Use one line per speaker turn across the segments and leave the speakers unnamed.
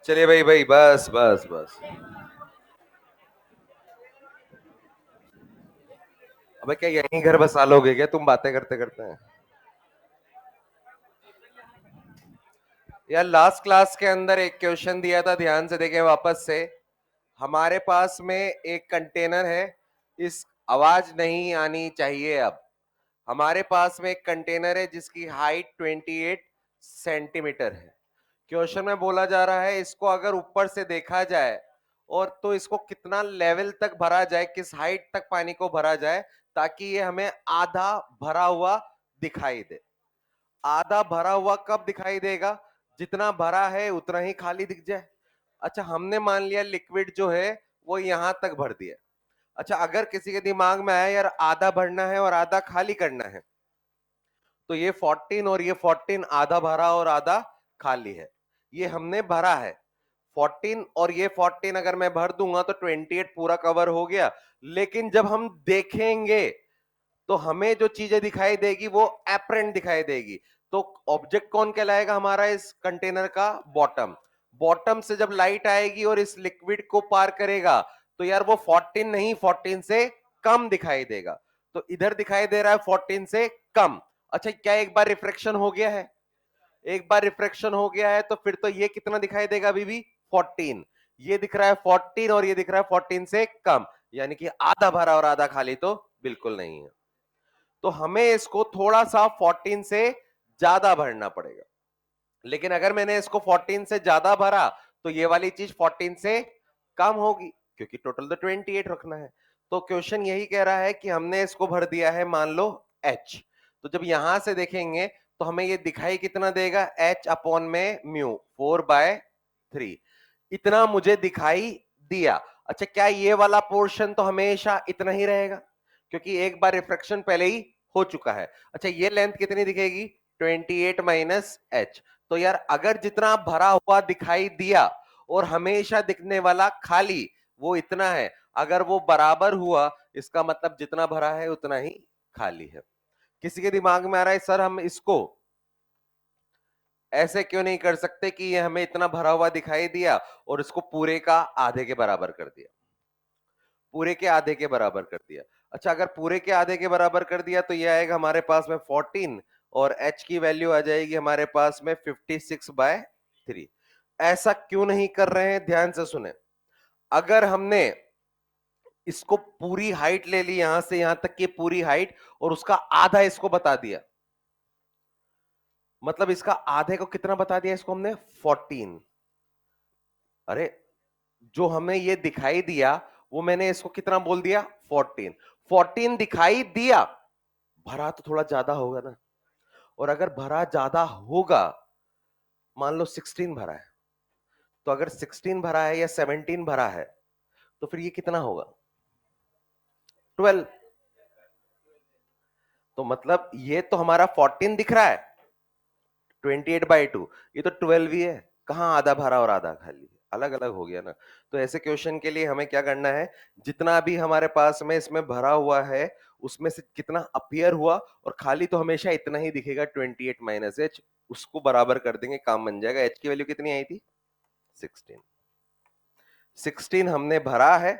चलिए भाई भाई, बस बस बस। अबे क्या यहीं घर बसा लोगे क्या तुम बातें करते करते हैं? यार लास्ट क्लास के अंदर एक क्वेश्चन दिया था, ध्यान से देखें वापस से। हमारे पास में एक कंटेनर है, इस आवाज नहीं आनी चाहिए अब। हमारे पास में एक कंटेनर है जिसकी हाइट 28 सेंटीमीटर है। क्वेश्चन में बोला जा रहा है इसको अगर ऊपर से देखा जाए और तो इसको कितना लेवल तक भरा जाए, किस हाइट तक पानी को भरा जाए ताकि ये हमें आधा भरा हुआ दिखाई दे। आधा भरा हुआ कब दिखाई देगा? जितना भरा है उतना ही खाली दिख जाए। अच्छा, हमने मान लिया लिक्विड जो है वो यहां तक भर दिया। अच्छा, अगर किसी के दिमाग में आया यार आधा भरना है और आधा खाली करना है, तो ये 14 और ये 14 आधा भरा और आधा खाली है। ये हमने भरा है 14 और ये 14 अगर मैं भर दूंगा तो 28 पूरा कवर हो गया। लेकिन जब हम देखेंगे तो हमें जो चीजें दिखाई देगी वो एपरेंट दिखाई देगी। तो ऑब्जेक्ट कौन कहलाएगा हमारा इस कंटेनर का? बॉटम। बॉटम से जब लाइट आएगी और इस लिक्विड को पार करेगा तो यार वो 14 नहीं, 14 से कम दिखाई देगा। तो इधर दिखाई दे रहा है 14 से कम। अच्छा, क्या एक बार रिफ्रैक्शन हो गया है? एक बार रिफ्रैक्शन हो गया है तो फिर तो ये कितना दिखाई देगा अभी भी? 14। ये दिख रहा है 14 और ये दिख रहा है 14 से कम, यानी कि आधा भरा और आधा खाली तो बिल्कुल नहीं है। तो हमें इसको थोड़ा सा 14 से ज्यादा भरना पड़ेगा। लेकिन अगर मैंने इसको 14 से ज्यादा भरा तो ये वाली चीज 14 से कम होगी, क्योंकि टोटल तो 28 रखना है। तो क्वेश्चन यही कह रहा है कि हमने इसको भर दिया है मान लो h। तो जब यहां से देखेंगे तो हमें ये दिखाई कितना देगा? h अपॉन में म्यू 4/3 इतना मुझे दिखाई दिया। अच्छा, क्या ये वाला पोर्शन तो हमेशा इतना ही रहेगा? क्योंकि एक बार रिफ्रैक्शन पहले ही हो चुका है। अच्छा, ये लेंथ कितनी दिखेगी? 28 माइनस एच। तो यार अगर जितना भरा हुआ दिखाई दिया और हमेशा दिखने वाला खाली वो इतना है, अगर वो बराबर हुआ इसका मतलब जितना भरा है उतना ही खाली है। किसी के दिमाग में आ रहा है सर हम इसको ऐसे क्यों नहीं कर सकते कि ये हमें इतना भरा हुआ दिखाई दिया और इसको पूरे का आधे के बराबर कर दिया, पूरे के आधे के बराबर कर दिया। अच्छा, अगर पूरे के आधे के बराबर कर दिया तो ये आएगा हमारे पास में 14 और h की वैल्यू आ जाएगी हमारे पास में 56/3। ऐसा क्यों नहीं कर रहे हैं? ध्यान से सुने। अगर हमने इसको पूरी हाइट ले ली, यहां से यहां तक की पूरी हाइट, और उसका आधा इसको बता दिया, मतलब इसका आधे को कितना बता दिया इसको हमने? 14। अरे, जो हमें ये दिखाई दिया वो मैंने इसको कितना बोल दिया? 14। 14 दिखाई दिया, भरा तो थोड़ा ज्यादा होगा ना। और अगर भरा ज्यादा होगा, मान लो 16 भरा है, तो अगर 16 भरा है या 17 भरा है तो फिर ये कितना होगा? 12। तो मतलब ये तो हमारा 14 दिख रहा है 28/2, ये तो 12 ही है। कहां आधा भरा और आधा खाली? अलग अलग हो गया ना। तो ऐसे क्वेश्चन के लिए हमें क्या करना है? जितना भी हमारे पास में इसमें भरा हुआ है उसमें से कितना अपीयर हुआ, और खाली तो हमेशा इतना ही दिखेगा 28 माइनस एच, उसको बराबर कर देंगे, काम बन जाएगा। एच की वैल्यू कितनी आई थी? 16। 16 हमने भरा है,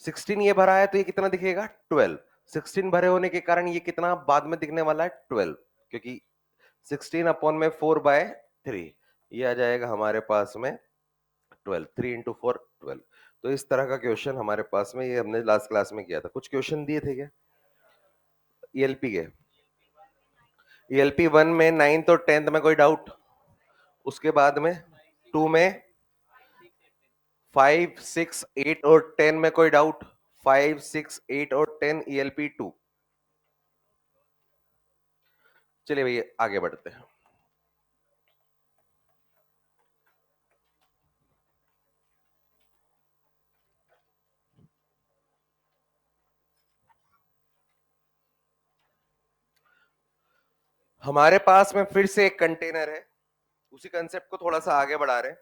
16 ये भरा है तो ये कितना दिखेगा? 12। 16 भरे होने के कारण ये कितना बाद में दिखने वाला है? 12, क्योंकि 16 अपॉन में 4/3 ये आ जाएगा हमारे पास में 12। 3 इंटू 4 12। तो इस तरह का क्वेश्चन हमारे पास में, ये हमने लास्ट क्लास में किया था। कुछ क्वेश्चन दिए थे क्या ईएलपी के? ईएलपी 1 में 9th और 10th में कोई डाउट? उसके बाद में 2 में 5 6 8 और 10 में कोई डाउट? 5 6 8 और 10 ईएलपी 2। चलिए भैया आगे बढ़ते हैं। हमारे पास में फिर से एक कंटेनर है, उसी कंसेप्ट को थोड़ा सा आगे बढ़ा रहे हैं।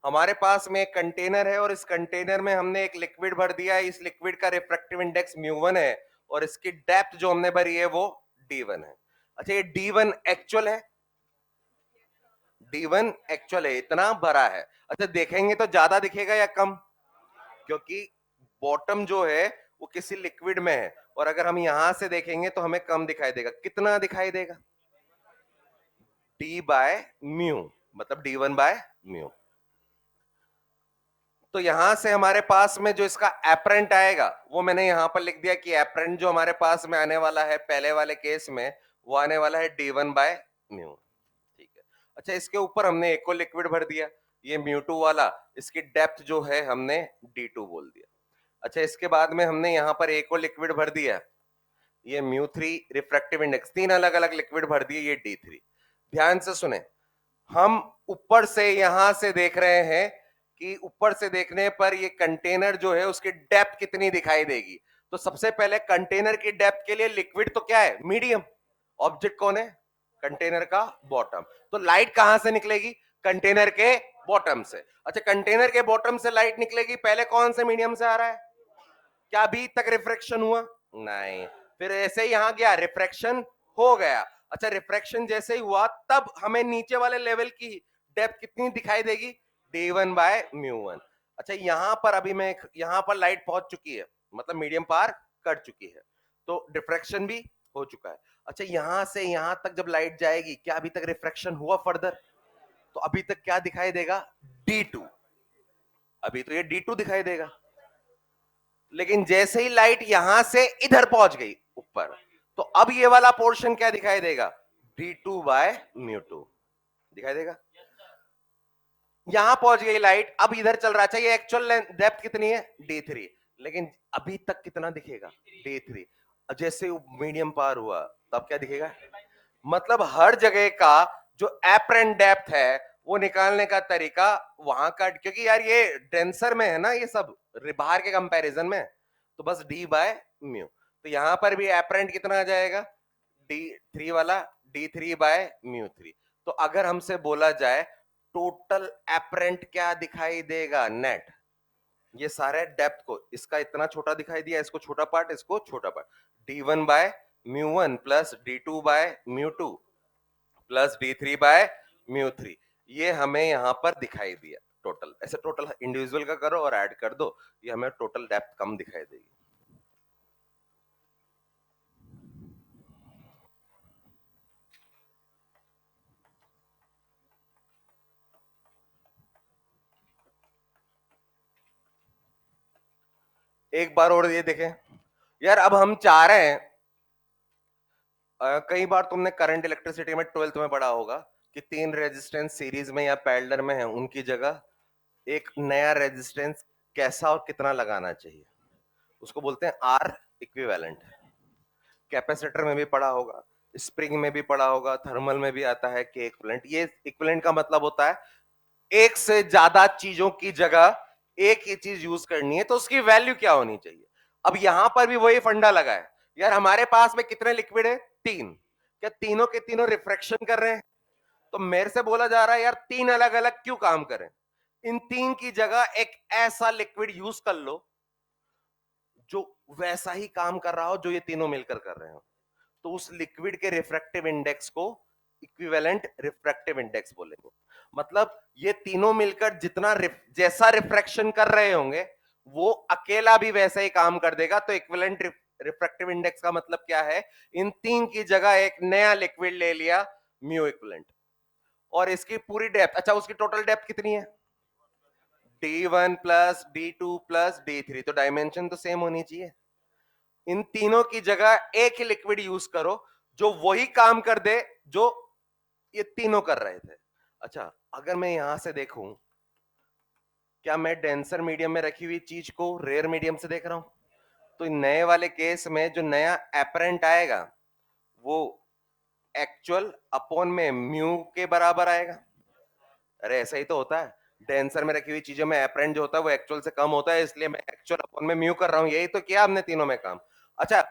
हमारे पास में एक कंटेनर है और इस कंटेनर में हमने एक लिक्विड भर दिया है। इस लिक्विड का रिफ्रैक्टिव इंडेक्स μ1 है और इसकी डेप्थ जो हमने भरी है वो D1 है। अच्छा ये D1 एक्चुअल है, D1 एक्चुअल है, इतना बड़ा है। अच्छा देखेंगे तो ज्यादा दिखेगा या कम, क्योंकि बॉटम जो है वो किसी लिक्विड में है, और अगर हम यहां से देखेंगे तो हमें कम दिखाई देगा। कितना दिखाई देगा? D बाय म्यू, मतलब D1 बाय म्यू। तो यहां से हमारे पास में जो इसका एपरेंट आएगा वो मैंने यहां पर लिख दिया कि एपरेंट जो हमारे पास में आने वाला है पहले वाले केस में, वो आने वाला है D1 बाय म्यू। ठीक है। अच्छा इसके ऊपर हमने एक को लिक्विड भर दिया, ये म्यू2 वाला, इसकी डेप्थ जो है हमने D2 बोल दिया। अच्छा इसके बाद में हमने यहां पर एक को लिक्विड भर दिया, ये म्यू3 रिफ्रैक्टिव इंडेक्स, तीन अलग अलग लिक्विड भर दिए, ये D3। ध्यान से सुने, हम ऊपर से यहां से देख रहे हैं कि ऊपर से देखने पर ये कंटेनर जो है उसकी डेप्थ कितनी दिखाई देगी। तो सबसे पहले कंटेनर की डेप्थ के लिए लिक्विड तो क्या है? मीडियम। ऑब्जेक्ट कौन है? कंटेनर का बॉटम। तो लाइट कहां से निकलेगी? कंटेनर के बॉटम से। अच्छा कंटेनर के बॉटम से लाइट निकलेगी, पहले कौन से मीडियम से आ रहा है? क्या अभी तक रिफ्रैक्शन हुआ? नहीं। फिर ऐसे ही यहां गया, रिफ्रैक्शन हो गया। अच्छा रिफ्रैक्शन जैसे ही हुआ तब हमें नीचे वाले लेवल की डेप्थ कितनी दिखाई देगी? D1 by म्यू1। अच्छा यहां पर अभी मैं, यहां पर लाइट पहुंच चुकी है, मतलब मीडियम पार कर चुकी है, तो डिफ्रैक्शन भी हो चुका है। अच्छा यहां से यहां तक जब लाइट जाएगी, क्या अभी तक रिफ्रैक्शन हुआ फर्दर? तो अभी तक क्या दिखाई देगा? D2। अभी तो ये D2 दिखाई देगा, लेकिन जैसे ही लाइट यहां से इधर पहुंच गई ऊपर, तो अब ये वाला पोर्शन क्या दिखाई देगा? D2 बाय म्यू2 दिखाई देगा। यहां पहुंच गई लाइट, अब इधर चल रहा, चाहिए एक्चुअल डेप्थ कितनी है? D3, लेकिन अभी तक कितना दिखेगा? D3। जैसे मीडियम पार हुआ तब क्या दिखेगा? मतलब हर जगह का जो एपरेंट डेप्थ है वो निकालने का तरीका वहां का, क्योंकि यार ये डेंसर में है ना ये सब, बाहर के कंपैरिजन में, तो बस D बाय म्यू। तो यहां पर भी एपरेंट कितना आ जाएगा? D3 वाला, D3 बाय म्यू3। तो अगर हमसे बोला जाए टोटल एपरेंट क्या दिखाई देगा? नेट, ये सारे डेप्थ को, इसका इतना छोटा दिखाई दिया, इसको छोटा पार्ट, इसको छोटा part, D1 by mu one plus D2 by mu two plus D3 by म्यू3, ये हमें यहां पर दिखाई दिया टोटल। ऐसे टोटल इंडिविजुअल का करो और ऐड कर दो, ये हमें टोटल डेप्थ कम दिखाई देगी। एक बार और ये देखें यार, अब हम चाह रहे हैं, कई बार तुमने करंट इलेक्ट्रिसिटी में 12th में पढ़ा होगा कि तीन रेजिस्टेंस सीरीज में या पैरेलल में है, उनकी जगह एक नया रेजिस्टेंस कैसा और कितना लगाना चाहिए, उसको बोलते हैं आर इक्विवेलेंट। कैपेसिटर में भी पढ़ा होगा, स्प्रिंग में भी पढ़ा होगा, थर्मल में भी आता है कि इक्विवेलेंट। ये इक्विवेलेंट का मतलब होता है एक से ज्यादा चीजों की जगह एक ही चीज यूज करनी है, तो उसकी वैल्यू क्या होनी चाहिए। अब यहां पर भी वही फंडा लगा है यार, हमारे पास में कितने लिक्विड है? तीन। क्या तीनों के तीनों रिफ्रैक्शन कर रहे हैं? तो मेरे से बोला जा रहा है यार तीन अलग अलग क्यों काम करें, इन तीन की जगह एक ऐसा लिक्विड यूज कर लो जो वैसा ही काम कर रहा हो जो ये तीनों मिलकर कर रहे हो। तो उस लिक्विड के रिफ्रैक्टिव इंडेक्स को इक्विवेलेंट रिफ्रैक्टिव इंडेक्स बोलेंगे। मतलब ये तीनों मिलकर जितना जैसा रिफ्रैक्शन कर रहे होंगे वो अकेला भी वैसा ही काम कर देगा। तो इक्विवेलेंट रिफ्रैक्टिव इंडेक्स का मतलब क्या है? इन तीन की जगह एक नया लिक्विड ले लिया म्यू इक्विवेलेंट, और इसकी पूरी डेप्थ, अच्छा उसकी टोटल डेप्थ कितनी है? D1 plus D2 plus D3, तो डायमेंशन तो सेम होनी चाहिए। इन तीनों की जगह एक ही लिक्विड यूज करो जो वही काम कर दे जो ये तीनों कर रहे थे। अच्छा अगर मैं यहां से देखूं, क्या मैं डेंसर मीडियम में रखी हुई चीज को रेयर मीडियम से देख रहा हूं? तो नए वाले केस में जो नया एपरेंट आएगा वो एक्चुअल अपॉन में म्यू के बराबर आएगा। अरे ऐसा ही तो होता है, डेंसर में रखी हुई चीजों में एपरेंट जो होता है वो एक्चुअल से कम होता है, इसलिए मैं एक्चुअल अपॉन में म्यू कर रहा हूं। यही तो किया हमने तीनों में काम। अच्छा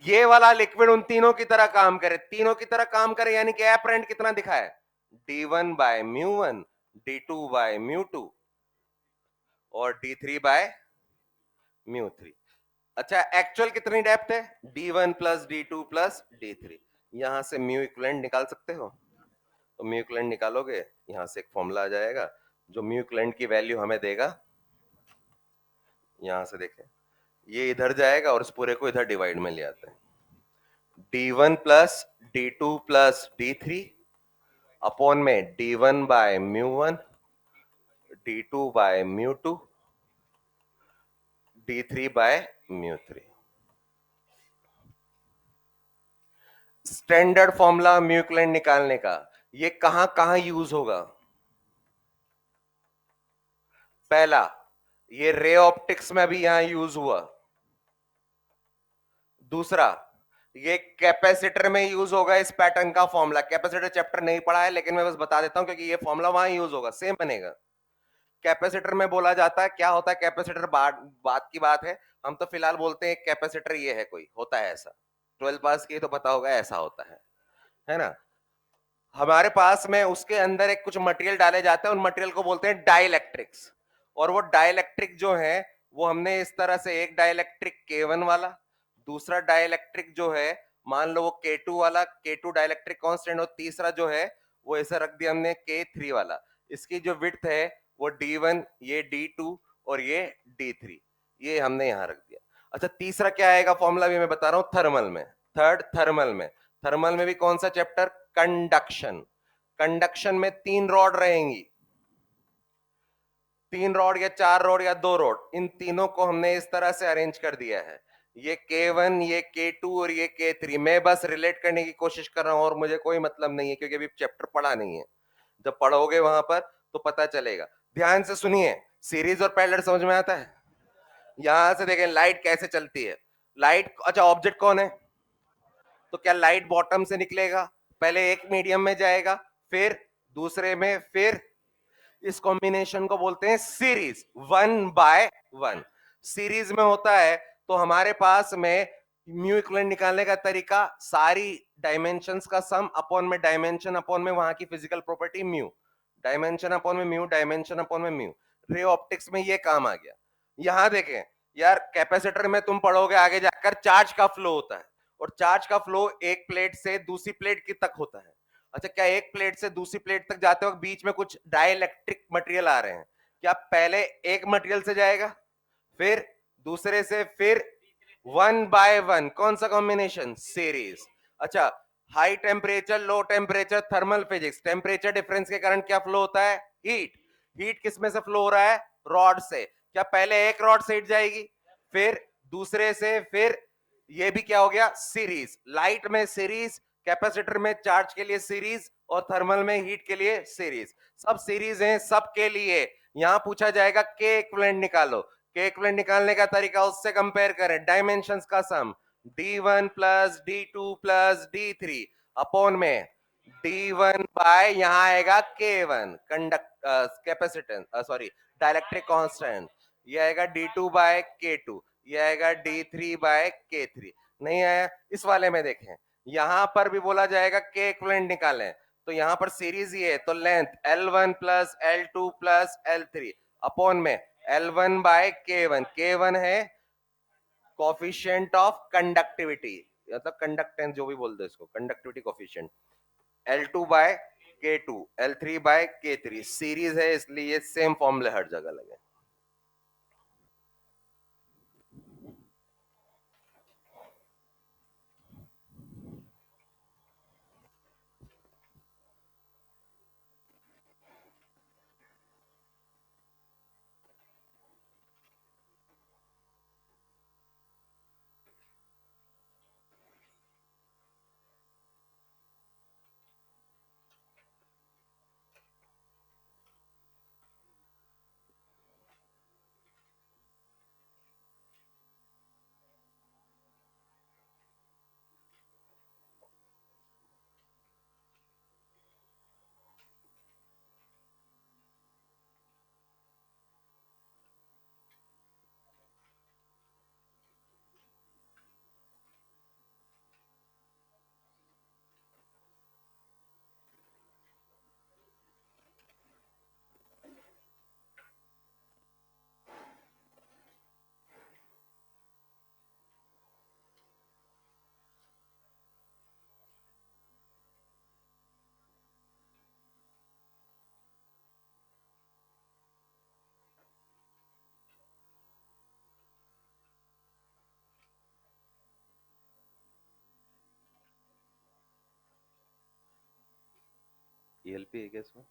ये वाला लिक्विड उन तीनों की तरह काम करे, तीनों की तरह काम करे, यानी कि एपरेंट कितना दिखा है? D1 बाय म्यू1, D2 बाय म्यू2 और D3 बाय म्यू3। अच्छा, एक्चुअल कितनी डेप्थ है? D1 plus D2 plus D3। यहां से म्यू इक्विवेलेंट निकाल सकते हो, तो म्यू इक्विवेलेंट निकालोगे, यहां से एक फॉर्मूला आ जाएगा जो म्यू इक्विवेलेंट की वैल्यू हमें देगा। यहां से देखें, ये इधर जाएगा और इस पूरे को इधर डिवाइड में ले आते हैं। D1 plus D2 plus D3 upon में D1 by mu 1, D2 by mu 2, D3 by mu 3। Standard formula mu equivalent निकालने का, ये कहां कहां यूज होगा? पहला, ये रे ऑप्टिक्स में भी यहां यूज हुआ। दूसरा, ये कैपेसिटर में यूज होगा। इस पैटर्न का फॉर्मूला, कैपेसिटर चैप्टर नहीं पढ़ा है लेकिन मैं बस बता देता हूं क्योंकि ये फॉर्मूला वहां यूज होगा, सेम बनेगा। कैपेसिटर में बोला जाता है, क्या होता है कैपेसिटर, बात की बात है, हम तो फिलहाल बोलते हैं कैपेसिटर ये है, कोई होता है ऐसा, 12 पास की तो पता होगा ऐसा होता है ना। हमारे पास में उसके अंदर एक कुछ मटेरियल डाले जाते हैं, उन मटेरियल को बोलते हैं डाइलेक्ट्रिक्स। और वो डाइलेक्ट्रिक जो है वो हमने इस तरह से, एक डाइलेक्ट्रिक K1 वाला, दूसरा डाइलेक्ट्रिक जो है मान लो वो K2 वाला, K2 डाइलेक्ट्रिक कांस्टेंट, और तीसरा जो है वो ऐसे रख दिया हमने K3 वाला। इसकी जो विड्थ है वो D1, ये D2 और ये D3, ये हमने यहां रख दिया। अच्छा, तीसरा क्या आएगा फॉर्मूला भी मैं बता रहा हूं, थर्मल में। थर्ड, थर्मल में, थर्मल में भी कौन सा चैप्टर? कंडक्शन। कंडक्शन में 3 रॉड रहेंगी, 3 रॉड या 4 रॉड या 2 रॉड, इन तीनों को हमने इस तरह से अरेंज कर दिया है। ये K1, ये K2 और ये K3। मैं बस रिलेट करने की कोशिश कर रहा हूं और मुझे कोई मतलब नहीं है क्योंकि अभी चैप्टर पढ़ा नहीं है। जब पढ़ोगे वहां पर तो पता चलेगा। ध्यान से सुनिए, सीरीज और पैरेलल समझ में आता है? यहां से देखें लाइट कैसे चलती है। लाइट, अच्छा ऑब्जेक्ट कौन है? तो क्या लाइट बॉटम से निकलेगा, पहले एक मीडियम में जाएगा, फिर दूसरे में, फिर इस कॉम्बिनेशन को बोलते हैं सीरीज, 1/1 सीरीज में होता है। तो हमारे पास में म्यू इक्विवेलेंट निकालने का तरीका, सारी डायमेंशंस का सम अपॉन में डायमेंशन अपॉन में वहां की physical property mu, dimension upon में म्यू, डायमेंशन अपॉन में म्यू। रे ऑप्टिक्स में ये काम आ गया। यहां देखें यार, कैपेसिटर में तुम पढ़ोगे आगे जाकर चार्ज का फ्लो होता है, और चार्ज का फ्लो एक प्लेट से दूसरी प्लेट की तक होता है। अच्छा, क्या एक प्लेट से दूसरी प्लेट तक जाते वक्त बीच में कुछ डाइलेक्ट्रिक मटेरियल आ रहे हैं? क्या पहले एक मटेरियल से जाएगा, फिर दूसरे से, फिर 1/1, कौन सा कॉम्बिनेशन? सीरीज। अच्छा, high temperature, low temperature, thermal physics, temperature difference के कारण क्या फ्लो होता है? हीट। हीट किस में से फ्लो हो रहा है? रॉड से। क्या पहले एक रॉड से हीट जाएगी, फिर दूसरे से, फिर ये भी क्या हो गया? सीरीज। लाइट में सीरीज, कैपेसिटर में चार्ज के लिए सीरीज, और थर्मल में हीट के लिए सीरीज। सब सीरीज हैं, सबके लिए। यहां पूछा जाएगा के इक्विवेलेंट निकालो। के इक्विवेलेंट निकालने का तरीका उससे कंपेयर करें, डायमेंशंस का सम, D1 plus D2 plus D3 upon में D1 बाय, यहां आएगा K1 conduct capacitance, sorry dielectric constant, ये आएगा D2 बाय K2, ये आएगा D3 बाय K3। नहीं आया? इस वाले में देखें, यहां पर भी बोला जाएगा के इक्विवेलेंट निकालें, तो यहां पर सीरीज ये है, तो length L1 plus L2 plus L3 upon में L1 बाय K1। K1 है कोफिशिएंट ऑफ कंडक्टिविटी, मतलब कंडक्टेंस जो भी बोल दो इसको, conductivity coefficient. L2 by K2, L3 by K3, series है इसलिए सेम फॉर्मूले हर जगह लगे। ELP है क्या इसमें?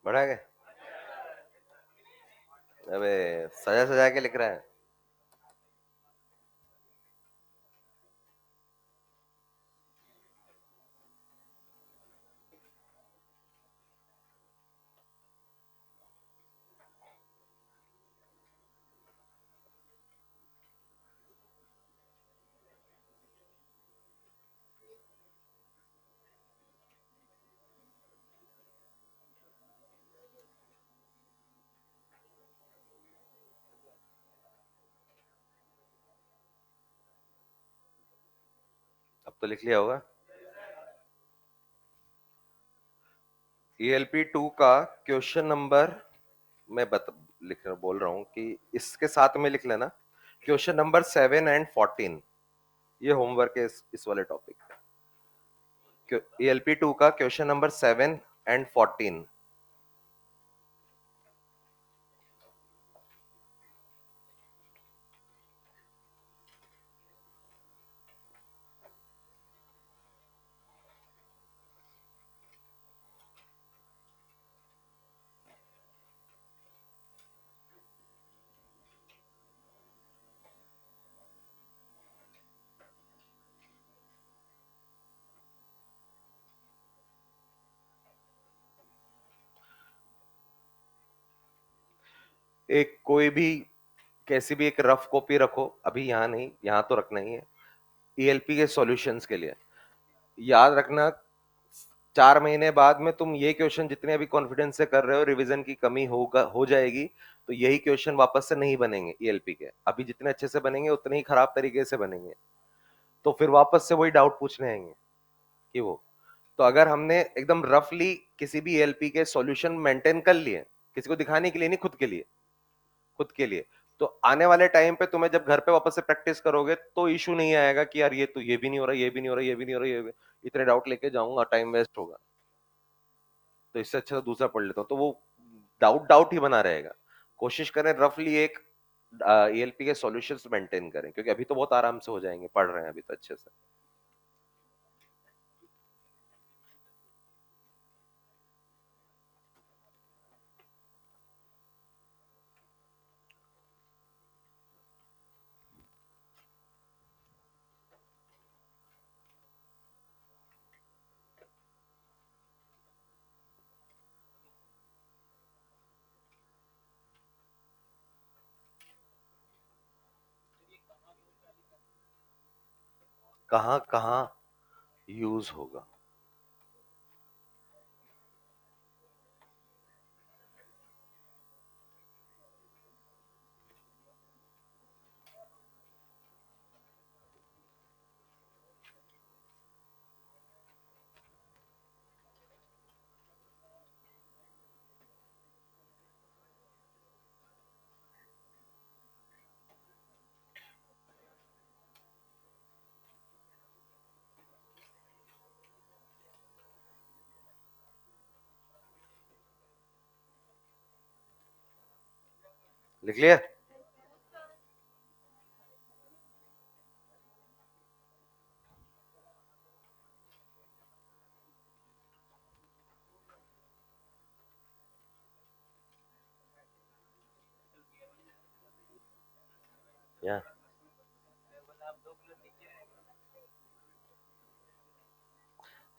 बढ़ा क्या? अबे सजा सजा के लिख रहा है। अब तो लिख लिया होगा। ELP 2 का क्वेश्चन नंबर, मैं बोल रहा हूँ कि इसके साथ में लिख लेना क्वेश्चन नंबर 7 and 14। ये होमवर्क है इस वाले टॉपिक। ELP 2 का क्वेश्चन नंबर 7 and 14। एक कोई भी कैसी भी एक रफ कॉपी रखो, अभी यहाँ नहीं, यहाँ तो रखना ही है। ELP के सॉल्यूशंस के लिए याद रखना, 4 महीने बाद में तुम ये क्वेश्चन जितने अभी कॉन्फिडेंस से कर रहे हो, रिवीजन की कमी हो जाएगी, तो यही क्वेश्चन वापस से नहीं बनेंगे ELP के। अभी जितने अच्छे से बनेंगे उतने ही खराब तरीके से बनेंगे, तो फिर वापस से वही डाउट पूछने आएंगे कि वो। तो अगर हमने एकदम रफली किसी भी ELP के सॉल्यूशन मेंटेन कर लिए, किसी को दिखाने के लिए नहीं, खुद के लिए, खुद के लिए, तो आने वाले टाइम पे तुम्हें जब घर पे वापस से प्रैक्टिस करोगे तो इशू नहीं आएगा कि यार ये तो ये भी नहीं हो रहा, ये भी नहीं हो रहा, ये भी नहीं हो रहा, ये इतने डाउट लेके जाऊंगा, टाइम वेस्ट होगा। तो इससे अच्छा तो दूसरा पढ़ लेता हूँ, तो वो डाउट डाउट ही बना रहेगा। कोशिश करें रफली एक ELP के सॉल्यूशंस मेंटेन करें, क्योंकि अभी तो बहुत आराम से हो जाएंगे, पढ़ रहे हैं अभी तो अच्छे से। कहाँ कहाँ यूज होगा? लिख लिया? या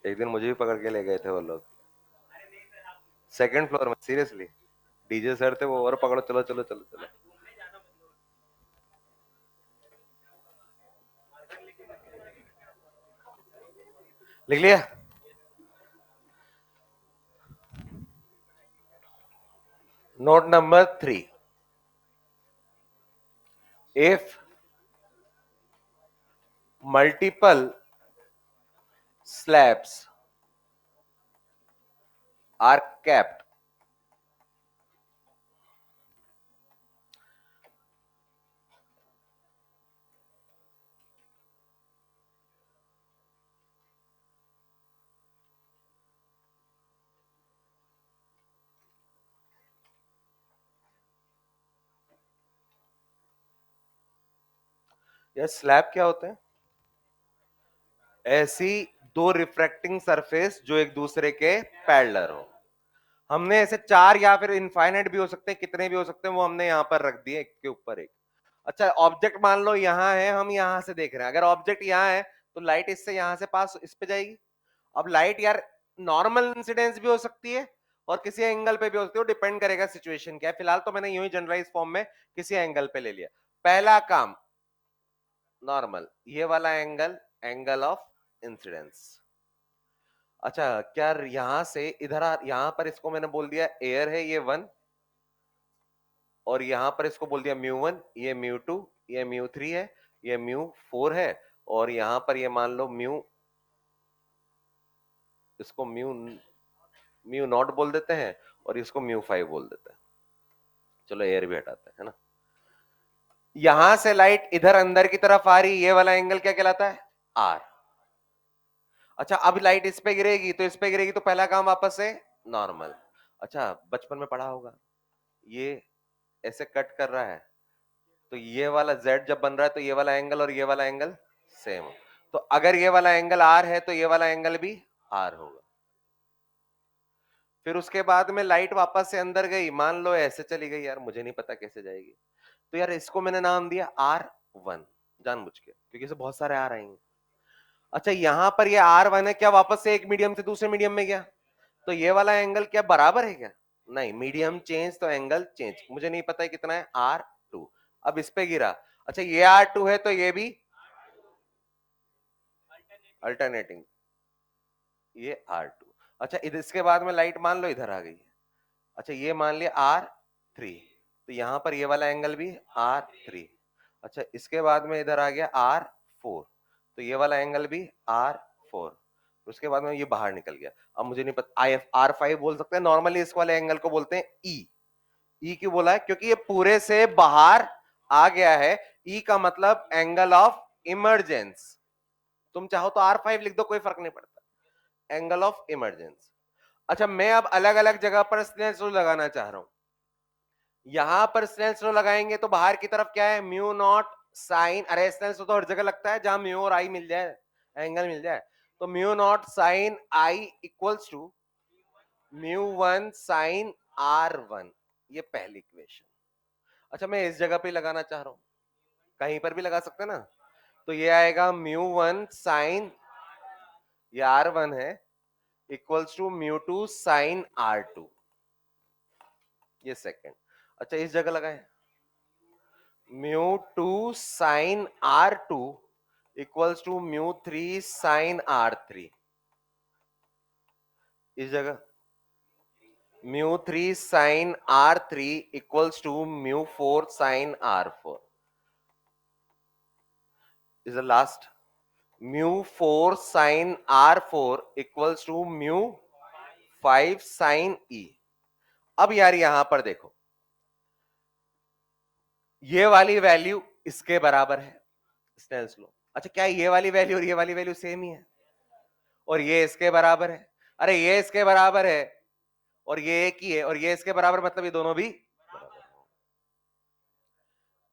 एक दिन मुझे भी पकड़ के ले गए थे वो लोग, सेकंड फ्लोर में, सीरियसली। डीजे सर थे वो, और पकड़ो, चलो चलो चलो चलो। लिख लिया? Note number 3, if multiple slabs are capped. ये स्लैब क्या होते हैं? ऐसी दो रिफ्रैक्टिंग सरफेस जो एक दूसरे के पैरेलल हो। हमने ऐसे चार या फिर इनफाइनाइट भी हो सकते हैं, कितने भी हो सकते हैं, वो हमने यहां पर रख दिए एक के ऊपर एक। अच्छा, ऑब्जेक्ट मान लो यहां है, हम यहां से देख रहे हैं, अगर ऑब्जेक्ट यहां है तो लाइट इससे यहां से पास इस पे जाएगी। अब लाइट यार नॉर्मल इंसिडेंस भी हो सकती है और किसी एंगल पे भी हो सकती है, डिपेंड करेगा सिचुएशन क्या है। फिलहाल तो मैंने यूं ही जनरलाइज फॉर्म में किसी एंगल पे ले लिया। पहला काम नॉर्मल, ये वाला एंगल, एंगल ऑफ इंसिडेंस। अच्छा, क्या यहां से इधर यहां पर इसको मैंने बोल दिया एयर है ये 1, और यहां पर इसको बोल दिया μ1, ये μ2, ये μ3 है, ये μ4 है, और यहां पर ये मान लो इसको म्यू नॉट बोल देते हैं और इसको μ5 बोल देते हैं। चलो एयर भी हटाते हैं, है ना। यहां से लाइट इधर अंदर की तरफ आ रही, ये वाला एंगल क्या कहलाता है? आर। अच्छा, अब लाइट इस पे गिरेगी तो इस पे गिरेगी तो पहला काम वापस से नॉर्मल। अच्छा, बचपन में पढ़ा होगा, ये ऐसे कट कर रहा है तो ये वाला Z जब बन रहा है तो ये वाला एंगल और ये वाला एंगल सेम हो। तो अगर ये वाला एंगल R है तो ये वाला एंगल भी R होगा। फिर उसके बाद में लाइट वापस से अंदर गई, मान लो ऐसे चली गई, यार मुझे नहीं पता कैसे जाएगी, तो यार इसको मैंने नाम दिया R1 जानबूझ के, क्योंकि इसे बहुत सारे R आएंगे। अच्छा, यहां पर ये R1 है, क्या वापस से एक मीडियम से दूसरे मीडियम में गया? तो ये वाला एंगल क्या बराबर है क्या? नहीं, मीडियम चेंज तो एंगल चेंज, मुझे नहीं पता है कितना है, R2। अब इस पे गिरा, अच्छा ये R2 है तो ये भी अल्टरनेटिंग, ये R2। अच्छा, इधर इसके बाद में लाइट मान लो इधर आ गई है, अच्छा ये मान लिया R3, तो यहां पर ये वाला एंगल भी R3। अच्छा, इसके बाद में इधर आ गया R4, तो ये वाला एंगल भी R4। उसके बाद में ये बाहर निकल गया, अब मुझे नहीं पता, R5 बोल सकते हैं। नॉर्मली इस वाले एंगल को बोलते हैं ई क्यों बोला है? क्योंकि ये पूरे से बाहर आ गया है। ई का मतलब एंगल ऑफ इमरजेंस, तुम चाहो तो R5 लिख दो, कोई फर्क नहीं पड़ता, एंगल ऑफ इमरजेंस। अच्छा, मैं अब अलग अलग जगह पर स्नेल्स रूल लगाना चाह रहा हूं। यहां पर स्नेल्स रूल लगाएंगे तो बाहर की तरफ क्या है, म्यू नॉट साइन, अरे स्नेल्स रूल तो हर जगह लगता है जहां म्यू और आई मिल जाए, एंगल मिल जाए। तो mu not sine i equals to μ1 sine R1, ये पहली इक्वेशन। अच्छा, मैं इस जगह पे लगाना चाह रहा हूं, कहीं पर भी लगा सकते हैं ना, तो ये आएगा μ1 साइन, ये R1 है, इक्वल्स टू μ2 साइन R2, ये सेकंड। अच्छा, इस जगह लगाए μ2 sign R2 equals to μ3 sine R3, इस जगह μ3 sine R3 equals to μ4 sine R4 is the last. μ4 sine R4 equals to μ5 sine E। अब यार यहां पर देखो, ये वाली वैल्यू इसके बराबर है, स्नेल्स लॉ। अच्छा, क्या ये वाली वैल्यू और ये वाली वैल्यू सेम ही है? और ये इसके बराबर है, अरे ये इसके बराबर है और ये एक ही है, और ये इसके बराबर मतलब ये दोनों भी बराबर है।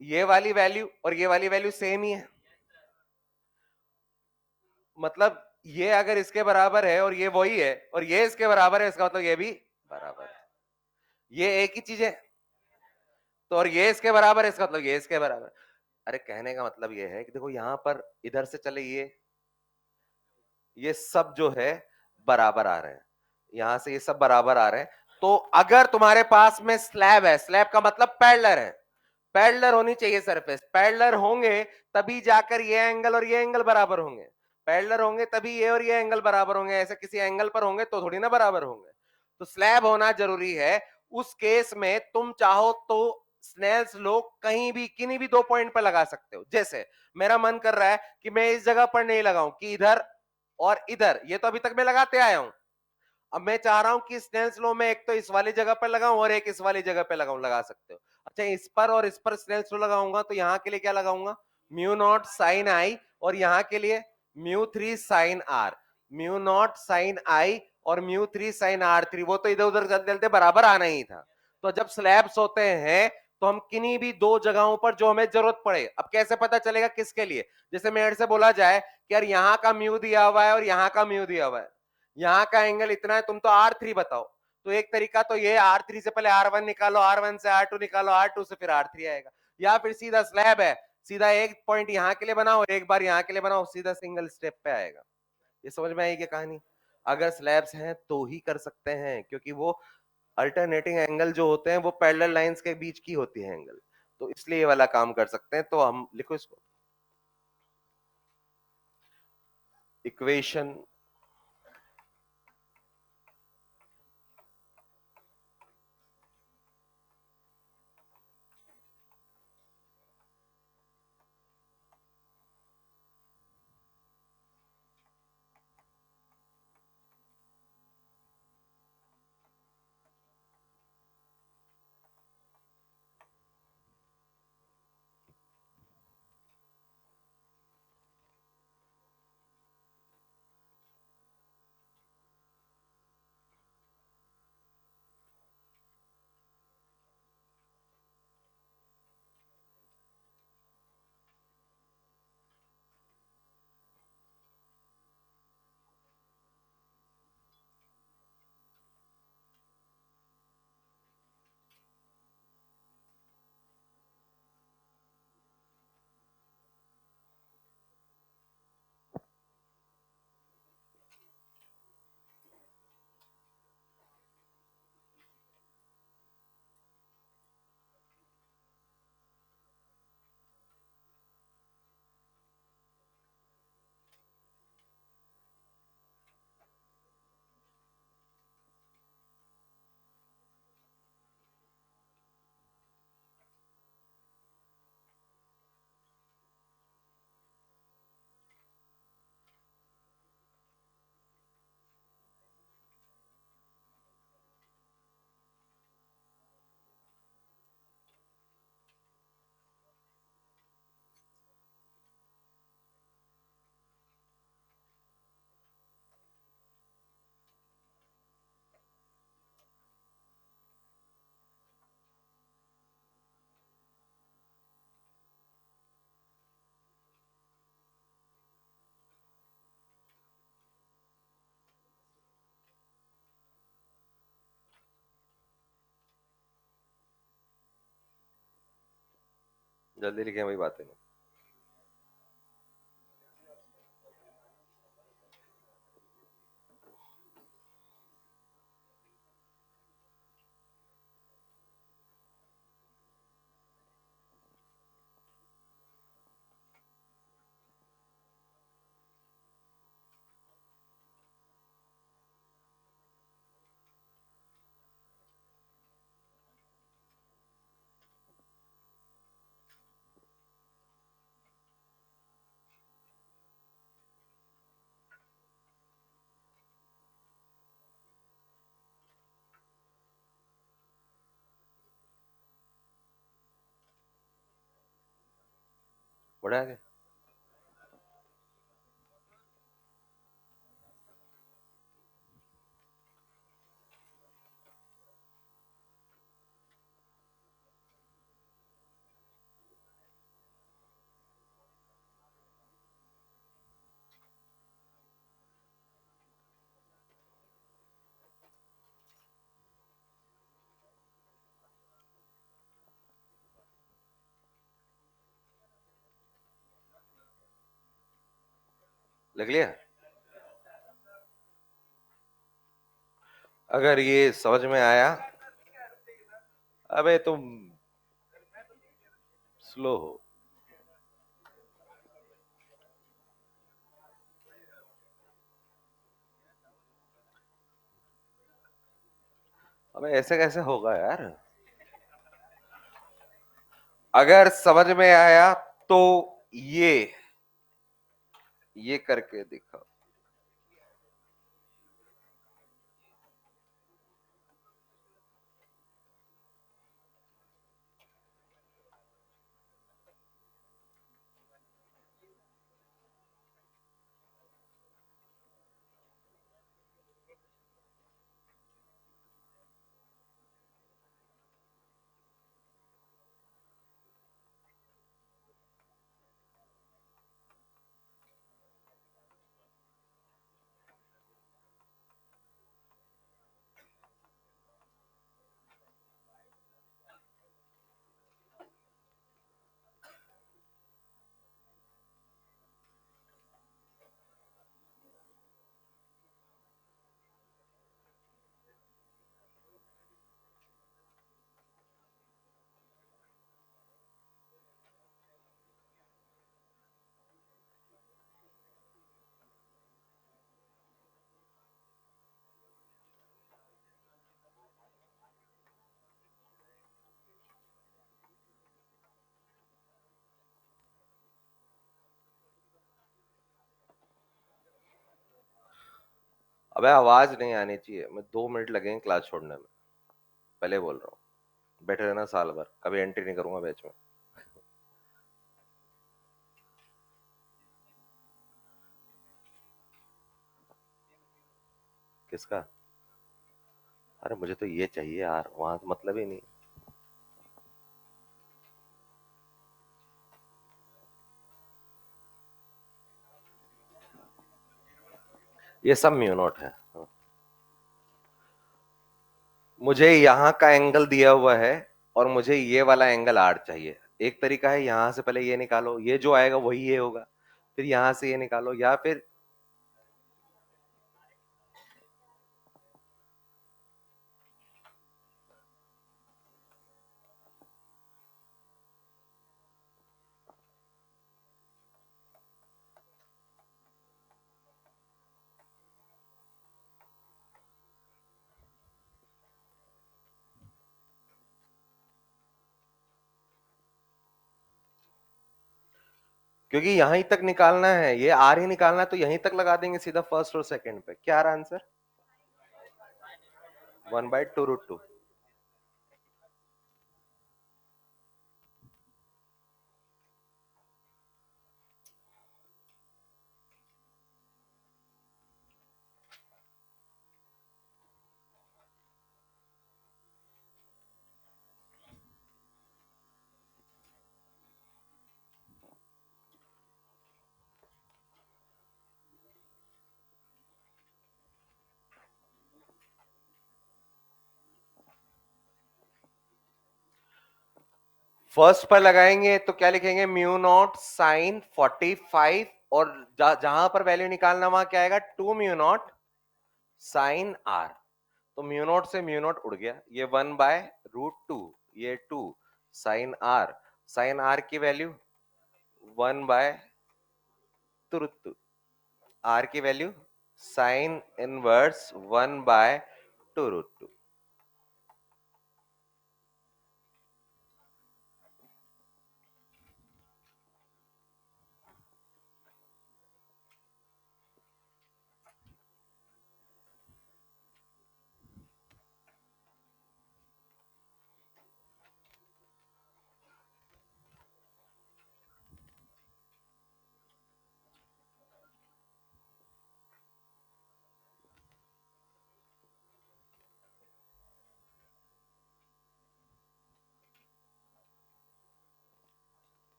ये वाली वैल्यू और ये वाली वैल्यू सेम ही है, मतलब ये अगर इसके बराबर है और ये वही है और ये इसके बराबर है, इसका मतलब ये भी बराबर है, ये एक ही चीज है। तो और ये इसके बराबर है, इसका मतलब ये इसके बराबर। अरे कहने का मतलब ये है कि देखो यहां पर इधर से चले ये सब जो है बराबर आ रहे हैं, यहां से ये सब बराबर आ रहे हैं। तो अगर तुम्हारे पास में स्लैब है, स्लैब का मतलब पैरेलल है, पैरेलल होनी चाहिए सरफेस, पैरेलल होंगे तभी जाकर ये एंगल और ये एंगल बराबर होंगे, पैरेलल होंगे तभी ये और ये एंगल बराबर होंगे, ऐसे किसी एंगल पर होंगे तो थोड़ी ना बराबर होंगे। तो स्लैब होना जरूरी है। उस केस में तुम चाहो तो स्नेल्स लॉ कहीं भी किन्हीं भी दो पॉइंट पर लगा सकते हो। जैसे मेरा मन कर रहा है कि मैं इस जगह पर नहीं लगाऊं, कि इधर और इधर, ये तो अभी तक मैं लगाते आया हूं। अब मैं चाह रहा हूं कि स्नेल्स लॉ में एक तो इस वाली जगह पर लगाऊं और एक इस वाली जगह पे लगाऊं, लगा सकते हो। अच्छा, इस पर और इस पर स्नेल्स लॉ लगाऊंगा तो यहाँ के लिए क्या लगाऊंगा, म्यू नॉट साइन आई, और यहाँ के लिए mu three sine R, mu not sine i और mu three sine R three, वो तो इधर उधर चलते चलते बराबर आना ही था। तो जब स्लैब्स होते हैं तो हम किन्हीं भी दो जगहों पर जो हमें जरूरत पड़े, अब कैसे पता चलेगा किसके लिए, जैसे मेरे से बोला जाए कि यार यहाँ का म्यू दिया हुआ है और यहाँ का म्यू दिया हुआ है, यहाँ का एंगल इतना है, तुम तो आर थ्री बताओ। तो एक तरीका तो ये, आर थ्री से पहले आर वन निकालो, आर वन से आर टू निकालो, आर टू से फिर आर थ्री आएगा, या फिर सीधा स्लैब है, सीधा एक पॉइंट यहाँ के लिए बनाओ और एक बार यहाँ के लिए बनाओ, सीधा सिंगल स्टेप पे आएगा। ये समझ में आएगी कहानी। अगर स्लैब्स हैं तो ही कर सकते हैं, क्योंकि वो अल्टरनेटिंग एंगल जो होते हैं वो पैरेलल लाइंस के बीच की होती है एंगल, तो इसलिए ये वाला काम कर सकते हैं। तो हम लिखो इसको, इक्वेशन जल्दी लिखे, वही बात है। बढ़ा के लिख लिया। अगर ये समझ में आया, अबे तुम स्लो हो। अबे ऐसे कैसे होगा यार, अगर समझ में आया तो ये करके दिखाओ। अबे आवाज नहीं आनी चाहिए, मैं 2 मिनट लगेंगे क्लास छोड़ने में, पहले बोल रहा हूँ। बैठे रहना साल भर, कभी एंट्री नहीं करूंगा बैच में। किसका? अरे मुझे तो ये चाहिए यार, वहां तो मतलब ही नहीं। ये सब म्यू नॉट है। मुझे यहाँ का एंगल दिया हुआ है और मुझे ये वाला एंगल आर चाहिए। एक तरीका है, यहां से पहले ये निकालो, ये जो आएगा वही ये होगा, फिर यहां से ये निकालो, या फिर क्योंकि यहीं तक निकालना है, ये आर ही निकालना है, तो यहीं तक लगा देंगे सीधा फर्स्ट और सेकंड पे। क्या रहा आंसर? 1/2√2। फर्स्ट पर लगाएंगे तो क्या लिखेंगे? म्यू नॉट साइन 45, और जहां पर वैल्यू निकालना वहां क्या आएगा? 2 म्यू नॉट साइन आर। तो म्यू नॉट से म्यू नॉट उड़ गया, ये 1/√2, ये 2 साइन आर। साइन आर की वैल्यू 1/√2, आर की वैल्यू साइन इनवर्स 1/√2।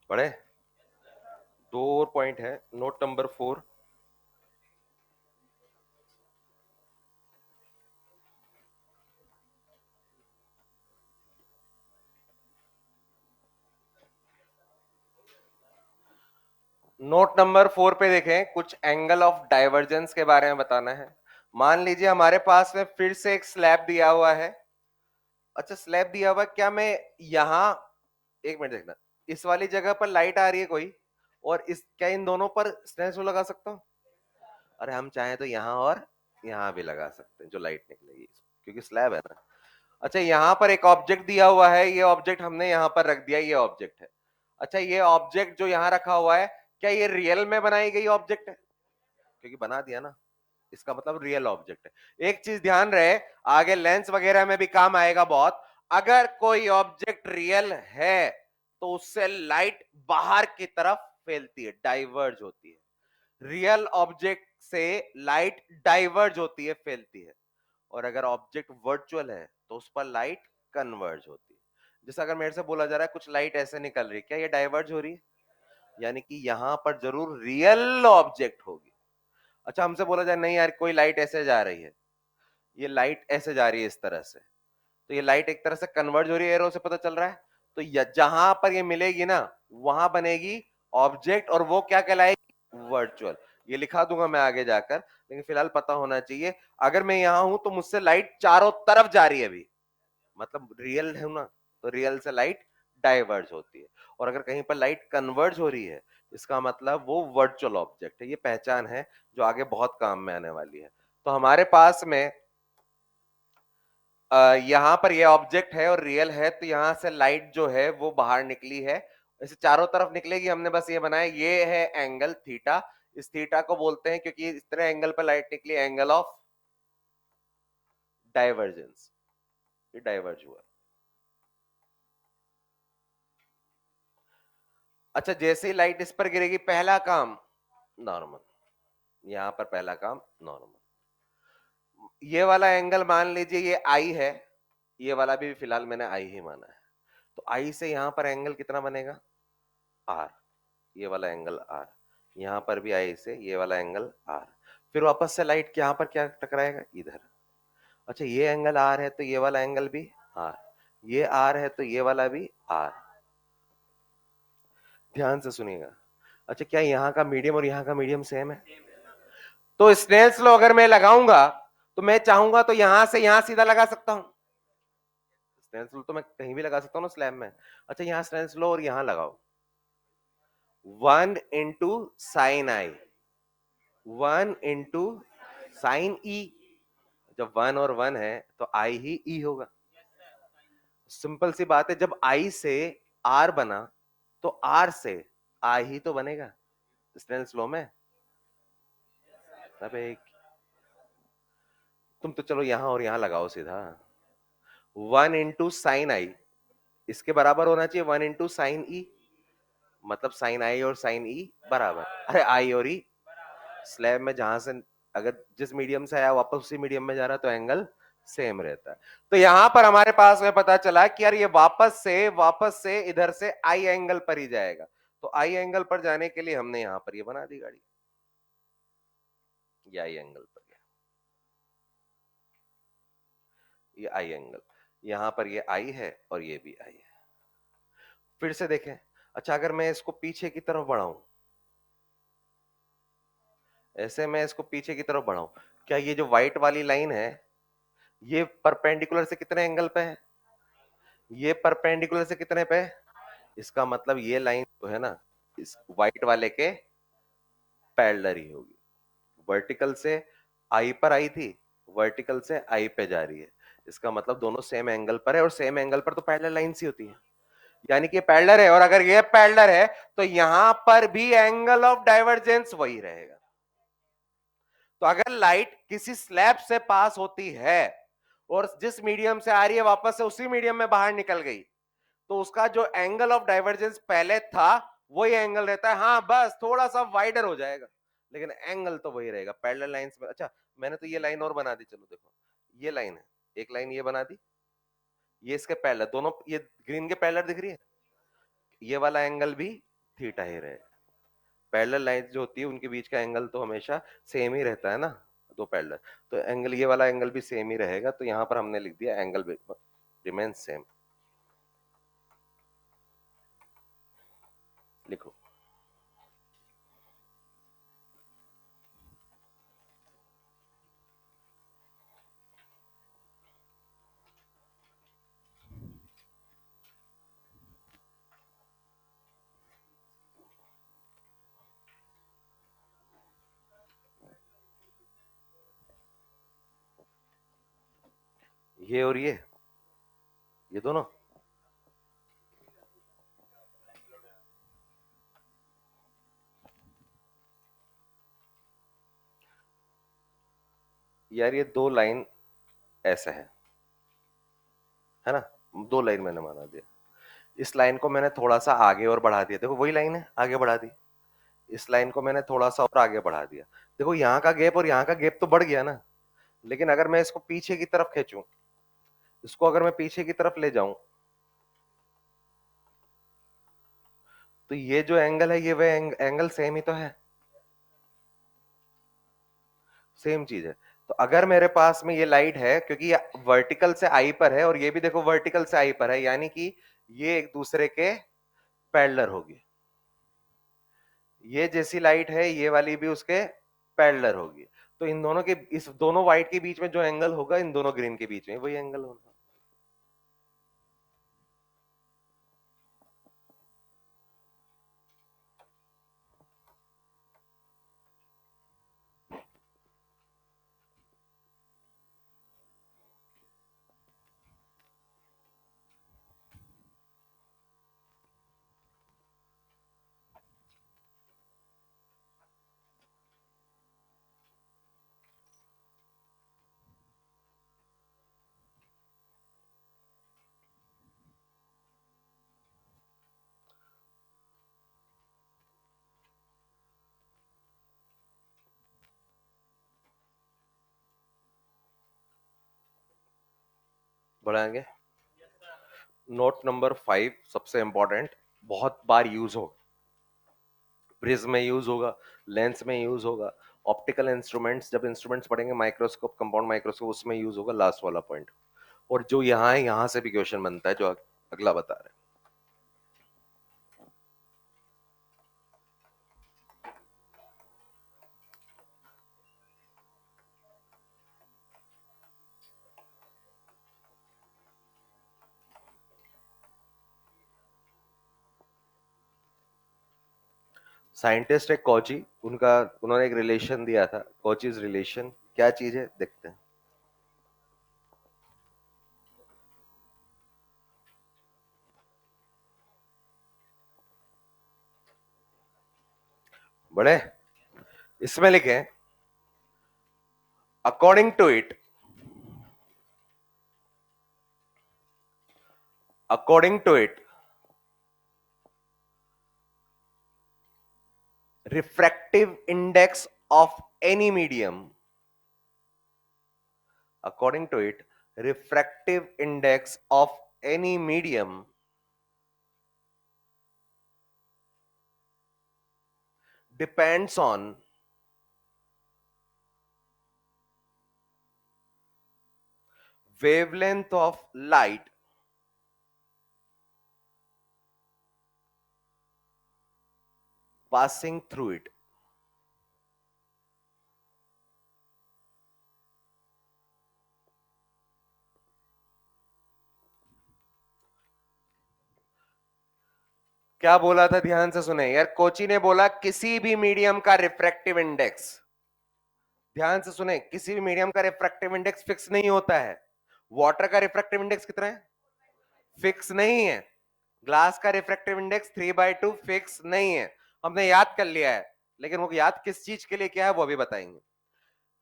पढ़े? 2 और पॉइंट है, नोट नंबर 4। नोट नंबर 4 पे देखें, कुछ एंगल ऑफ डाइवर्जेंस के बारे में बताना है। मान लीजिए हमारे पास में फिर से एक स्लैब दिया हुआ है। अच्छा, स्लैब दिया हुआ, क्या मैं यहां, एक मिनट देखना, इस वाली जगह पर लाइट आ रही है कोई, और इस, क्या इन दोनों पर स्नेचो लगा सकता हूं? अरे हम चाहें तो यहाँ और यहाँ भी लगा सकते हैं जो लाइट निकलेगी, क्योंकि स्लैब है ना। अच्छा, यहाँ पर एक ऑब्जेक्ट दिया हुआ है, ये ऑब्जेक्ट हमने यहाँ पर रख दिया, ये ऑब्जेक्ट है। अच्छा, ये ऑब्जेक्ट जो यहाँ रखा हुआ है, क्या ये रियल में बनाई गई ऑब्जेक्ट है? क्योंकि बना दिया ना, इसका मतलब रियल ऑब्जेक्ट है। एक चीज ध्यान रहे, आगे लेंस वगैरह में भी काम आएगा बहुत। अगर कोई ऑब्जेक्ट रियल है तो उससे लाइट बाहर की तरफ फैलती है, डाइवर्ज होती है। रियल ऑब्जेक्ट से लाइट डाइवर्ज होती है, फैलती है। और अगर ऑब्जेक्ट वर्चुअल है तो उस पर लाइट कन्वर्ज होती है। जैसे अगर मेरे से बोला जा रहा है कुछ लाइट ऐसे निकल रही है, क्या ये डाइवर्ज हो रही है? यानी कि यहां पर जरूर रियल ऑब्जेक्ट होगी। अच्छा, हमसे बोला जाए नहीं यार कोई लाइट ऐसे जा रही है, ये लाइट ऐसे जा रही है इस तरह से, तो ये लाइट एक तरह से कन्वर्ज हो रही है, एरो से पता चल रहा है। तो जहां पर ये मिलेगी ना, वहां बनेगी ऑब्जेक्ट, और वो क्या कहलाएगी? वर्चुअल। ये लिखा दूंगा मैं आगे जाकर, लेकिन फिलहाल पता होना चाहिए। अगर मैं यहां हूं तो मुझसे लाइट चारों तरफ जा रही है अभी, मतलब रियल है ना, तो रियल से लाइट डाइवर्ज होती है। और अगर कहीं पर लाइट कन्वर्ज हो रही है, इसका मतलब वो वर्चुअल ऑब्जेक्ट है। ये पहचान है जो आगे बहुत काम में आने वाली है। तो हमारे पास में यहां पर ये ऑब्जेक्ट है और रियल है, तो यहां से लाइट जो है वो बाहर निकली है, इसे चारों तरफ निकलेगी, हमने बस ये बनाया, ये है एंगल थीटा। इस थीटा को बोलते हैं, क्योंकि इतने एंगल पर लाइट निकली, एंगल ऑफ डाइवर्जेंस, ये डाइवर्ज हुआ। अच्छा, जैसे ही लाइट इस पर गिरेगी, पहला काम नॉर्मल, यहां पर पहला काम नॉर्मल। ये वाला एंगल मान लीजिए ये आई है, ये वाला भी फिलहाल मैंने आई ही माना है, तो आई से यहां पर एंगल कितना बनेगा, आर, ये वाला एंगल आर, यहां पर भी आई से ये वाला एंगल आर, फिर वापस से लाइट यहां पर क्या टकराएगा, इधर। अच्छा, ये एंगल आर है तो ये वाला एंगल भी आर, ये आर है तो ये वाला भी आर। ध्यान से सुनिएगा। अच्छा, क्या यहाँ का मीडियम और यहाँ का मीडियम सेम है? तो स्नेल्स लॉ अगर मैं लगाऊंगा तो मैं चाहूंगा तो यहां से यहां सीधा लगा सकता हूं। स्नेल्स लॉ तो मैं कहीं भी लगा सकता हूं ना स्लैब में। अच्छा, यहां स्नेल्स लॉ और यहां लगाओ, 1 इंटू साइन आई, 1 इंटू साइन ई। जब 1 और 1 है तो आई ही ई होगा। सिंपल सी बात है, जब आई से आर बना तो आर से आई ही तो बनेगा स्नेल्स लॉ में। अबे तुम तो चलो यहां और यहां लगाओ सीधा, 1 इंटू साइन आई, इसके बराबर होना चाहिए 1 इंटू साइन ई, मतलब साइन आई और साइन ई बराबर, अरे आई और ई। स्लैब में जहां से अगर जिस मीडियम से आया वापस उसी मीडियम में जा रहा है तो एंगल सेम रहता है। तो यहां पर हमारे पास में पता चला कि यार ये वापस से इधर से आई एंगल पर ही जाएगा, तो आई एंगल पर जाने के लिए हमने यहां पर ये बना दी गाड़ी, ये आई एंगल पर गया, ये आई एंगल, यहां पर ये आई है और ये भी आई है। फिर से देखें, अच्छा अगर मैं इसको पीछे की तरफ बढ़ाऊं, ऐसे मैं इसको पीछे की तरफ बढ़ाऊं, क्या ये जो व्हाइट वाली लाइन है ये परपेंडिकुलर से कितने एंगल पे है, ये परपेंडिकुलर से कितने पे है? इसका मतलब ये लाइन जो है ना इस व्हाइट वाले के पैरेलल ही होगी। वर्टिकल से आई पर आई थी, वर्टिकल से आई पे जा रही है, इसका मतलब दोनों सेम एंगल पर है, और सेम एंगल पर तो पैरेलल लाइंस ही होती है, यानी कि पैरेलल है। और अगर ये पैरेलल है तो यहां पर भी एंगल ऑफ डाइवर्जेंस वही रहेगा। तो अगर लाइट किसी स्लैब से पास होती है और जिस मीडियम से आ रही है वापस से उसी मीडियम में बाहर निकल गई, तो उसका जो एंगल ऑफ डाइवर्जेंस पहले था वही एंगल रहता है, हाँ बस थोड़ा सा वाइडर हो जाएगा, लेकिन एंगल तो वही रहेगा पैरेलल लाइंस में। अच्छा, मैंने तो ये लाइन और बना दी, चलो देखो ये लाइन है, एक लाइन ये बना दी, ये इसके पैरेलल, दोनों ये ग्रीन के पैरेलल दिख रही है, ये वाला एंगल भी थीटा ही रहेगा। पैरेलल लाइंस जो होती है उनके बीच का एंगल तो हमेशा सेम ही रहता है ना, दो पैरेलल, तो एंगल ये वाला एंगल भी सेम ही रहेगा, तो यहां पर हमने लिख दिया एंगल रिमेन सेम। लिखो, ये और ये दोनों यार, ये दो लाइन ऐसे है ना, दो लाइन मैंने माना दिया, इस लाइन को मैंने थोड़ा सा आगे और बढ़ा दिया, देखो वही लाइन है आगे बढ़ा दी, इस लाइन को मैंने थोड़ा सा और आगे बढ़ा दिया, देखो यहाँ का गैप और यहाँ का गैप तो बढ़ गया ना। लेकिन अगर मैं इसको पीछे की तरफ खींचूं, इसको अगर मैं पीछे की तरफ ले जाऊं, तो ये जो एंगल है ये वह एंगल सेम ही तो है, सेम चीज है। तो अगर मेरे पास में ये लाइट है, क्योंकि ये वर्टिकल से आई पर है और ये भी देखो वर्टिकल से आई पर है, यानी कि ये एक दूसरे के पैरेलल होगी, ये जैसी लाइट है ये वाली भी उसके पैरेलल होगी, तो इन दोनों के, इस दोनों व्हाइट के बीच में जो एंगल होगा इन दोनों ग्रीन के बीच में वही एंगल होगा। बढ़ाएंगे। नोट नंबर 5 सबसे इंपॉर्टेंट, बहुत बार यूज हो, प्रिज्म में यूज होगा, लेंस में यूज होगा, ऑप्टिकल इंस्ट्रूमेंट्स, जब इंस्ट्रूमेंट्स पढ़ेंगे माइक्रोस्कोप, कंपाउंड माइक्रोस्कोप, उसमें यूज होगा, लास्ट वाला पॉइंट। और जो यहाँ है, यहां से भी क्वेश्चन बनता है, जो अगला बता रहे हैं। साइंटिस्ट है कॉची, उन्होंने एक रिलेशन दिया था, कॉचीज रिलेशन, क्या चीज है देखते हैं। बड़े, इसमें लिखे according to it, according to it refractive index of any medium, according to it, refractive index of any medium depends on wavelength of light passing through it. क्या बोला था, ध्यान से सुने यार, कोची ने बोला किसी भी मीडियम का रिफ्रैक्टिव इंडेक्स, ध्यान से सुने, किसी भी मीडियम का रिफ्रैक्टिव इंडेक्स फिक्स नहीं होता है। वाटर का रिफ्रैक्टिव इंडेक्स कितना है? फिक्स नहीं है। ग्लास का रिफ्रैक्टिव इंडेक्स 3/2 फिक्स नहीं है, हमने याद कर लिया है, लेकिन वो याद किस चीज के लिए किया है वो अभी बताएंगे।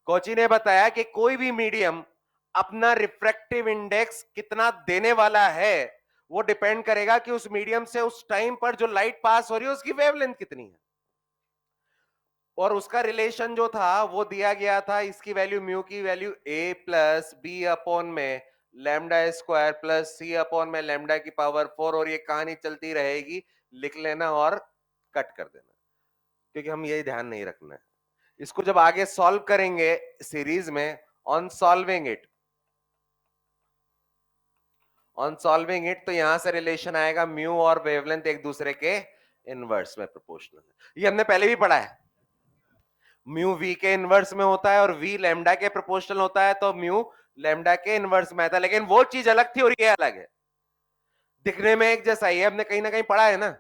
कोची ने बताया कि कोई भी मीडियम अपना रिफ्रैक्टिव इंडेक्स कितना देने वाला है, वो डिपेंड करेगा कि उस मीडियम से उस टाइम पर जो लाइट पास हो रही है उसकी वेवलेंथ कितनी है। और उसका रिलेशन जो था वो दिया गया था, इसकी वैल्यू म्यू की value a plus B upon में lambda square plus C upon में लैम्डा की पावर 4, और ये कहानी चलती रहेगी, लिख लेना और कट कर देना, क्योंकि हम ये ध्यान नहीं रखना है। इसको जब आगे सॉल्व करेंगे सीरीज में, on solving it, on solving it, तो यहां से रिलेशन आएगा म्यू और वेवलेंथ एक दूसरे के इनवर्स में प्रोपोर्शनल है। ये हमने पहले भी पढ़ा है, म्यू वी के इनवर्स में होता है और वी लैम्डा के प्रोपोर्शनल होता है, तो म्यू लैम्डा के इनवर्स में आता है, लेकिन वो चीज अलग थी और ये अलग है। दिखने में एक जैसा ही है, हमने कहीं ना कहीं पढ़ा है ना,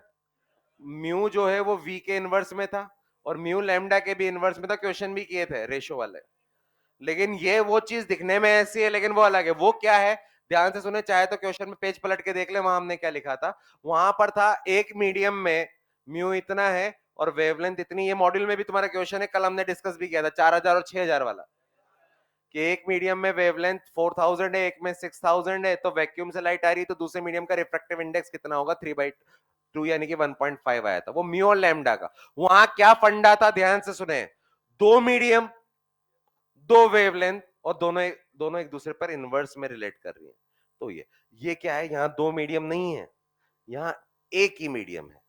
म्यू जो है वो वी के इनवर्स में था और म्यू लैम्डा के भी इनवर्स में था, क्वेश्चन भी किए थे रेशो वाले। लेकिन ये वो चीज दिखने में ऐसी है लेकिन वो अलग है। वो क्या है, ध्यान से सुने, चाहे तो क्वेश्चन में पेज पलट के देख ले, वहां हमने क्या लिखा था। वहां पर था एक मीडियम में म्यू इतना है और वेवलेंथ इतनी, ये मॉड्यूल में भी तुम्हारा क्वेश्चन है, कल हमने डिस्कस भी किया था 4000 और 6000 वाला, कि एक मीडियम में वेवलेंथ 4000 है, एक में 6000 है, तो वैक्यूम से लाइट आ रही है, तो दूसरे मीडियम का रिफ्रैक्टिव इंडेक्स कितना होगा, 3/2 यानी कि 1.5 आया था, वो म्यू और लैम्डा का। वहां क्या फंडा था, ध्यान से सुने, दो मीडियम, दो वेवलेंथ, और दोनों दोनों एक दूसरे पर इनवर्स में रिलेट कर रही है। तो ये क्या है, यहां दो मीडियम नहीं है, यहां एक ही मीडियम है।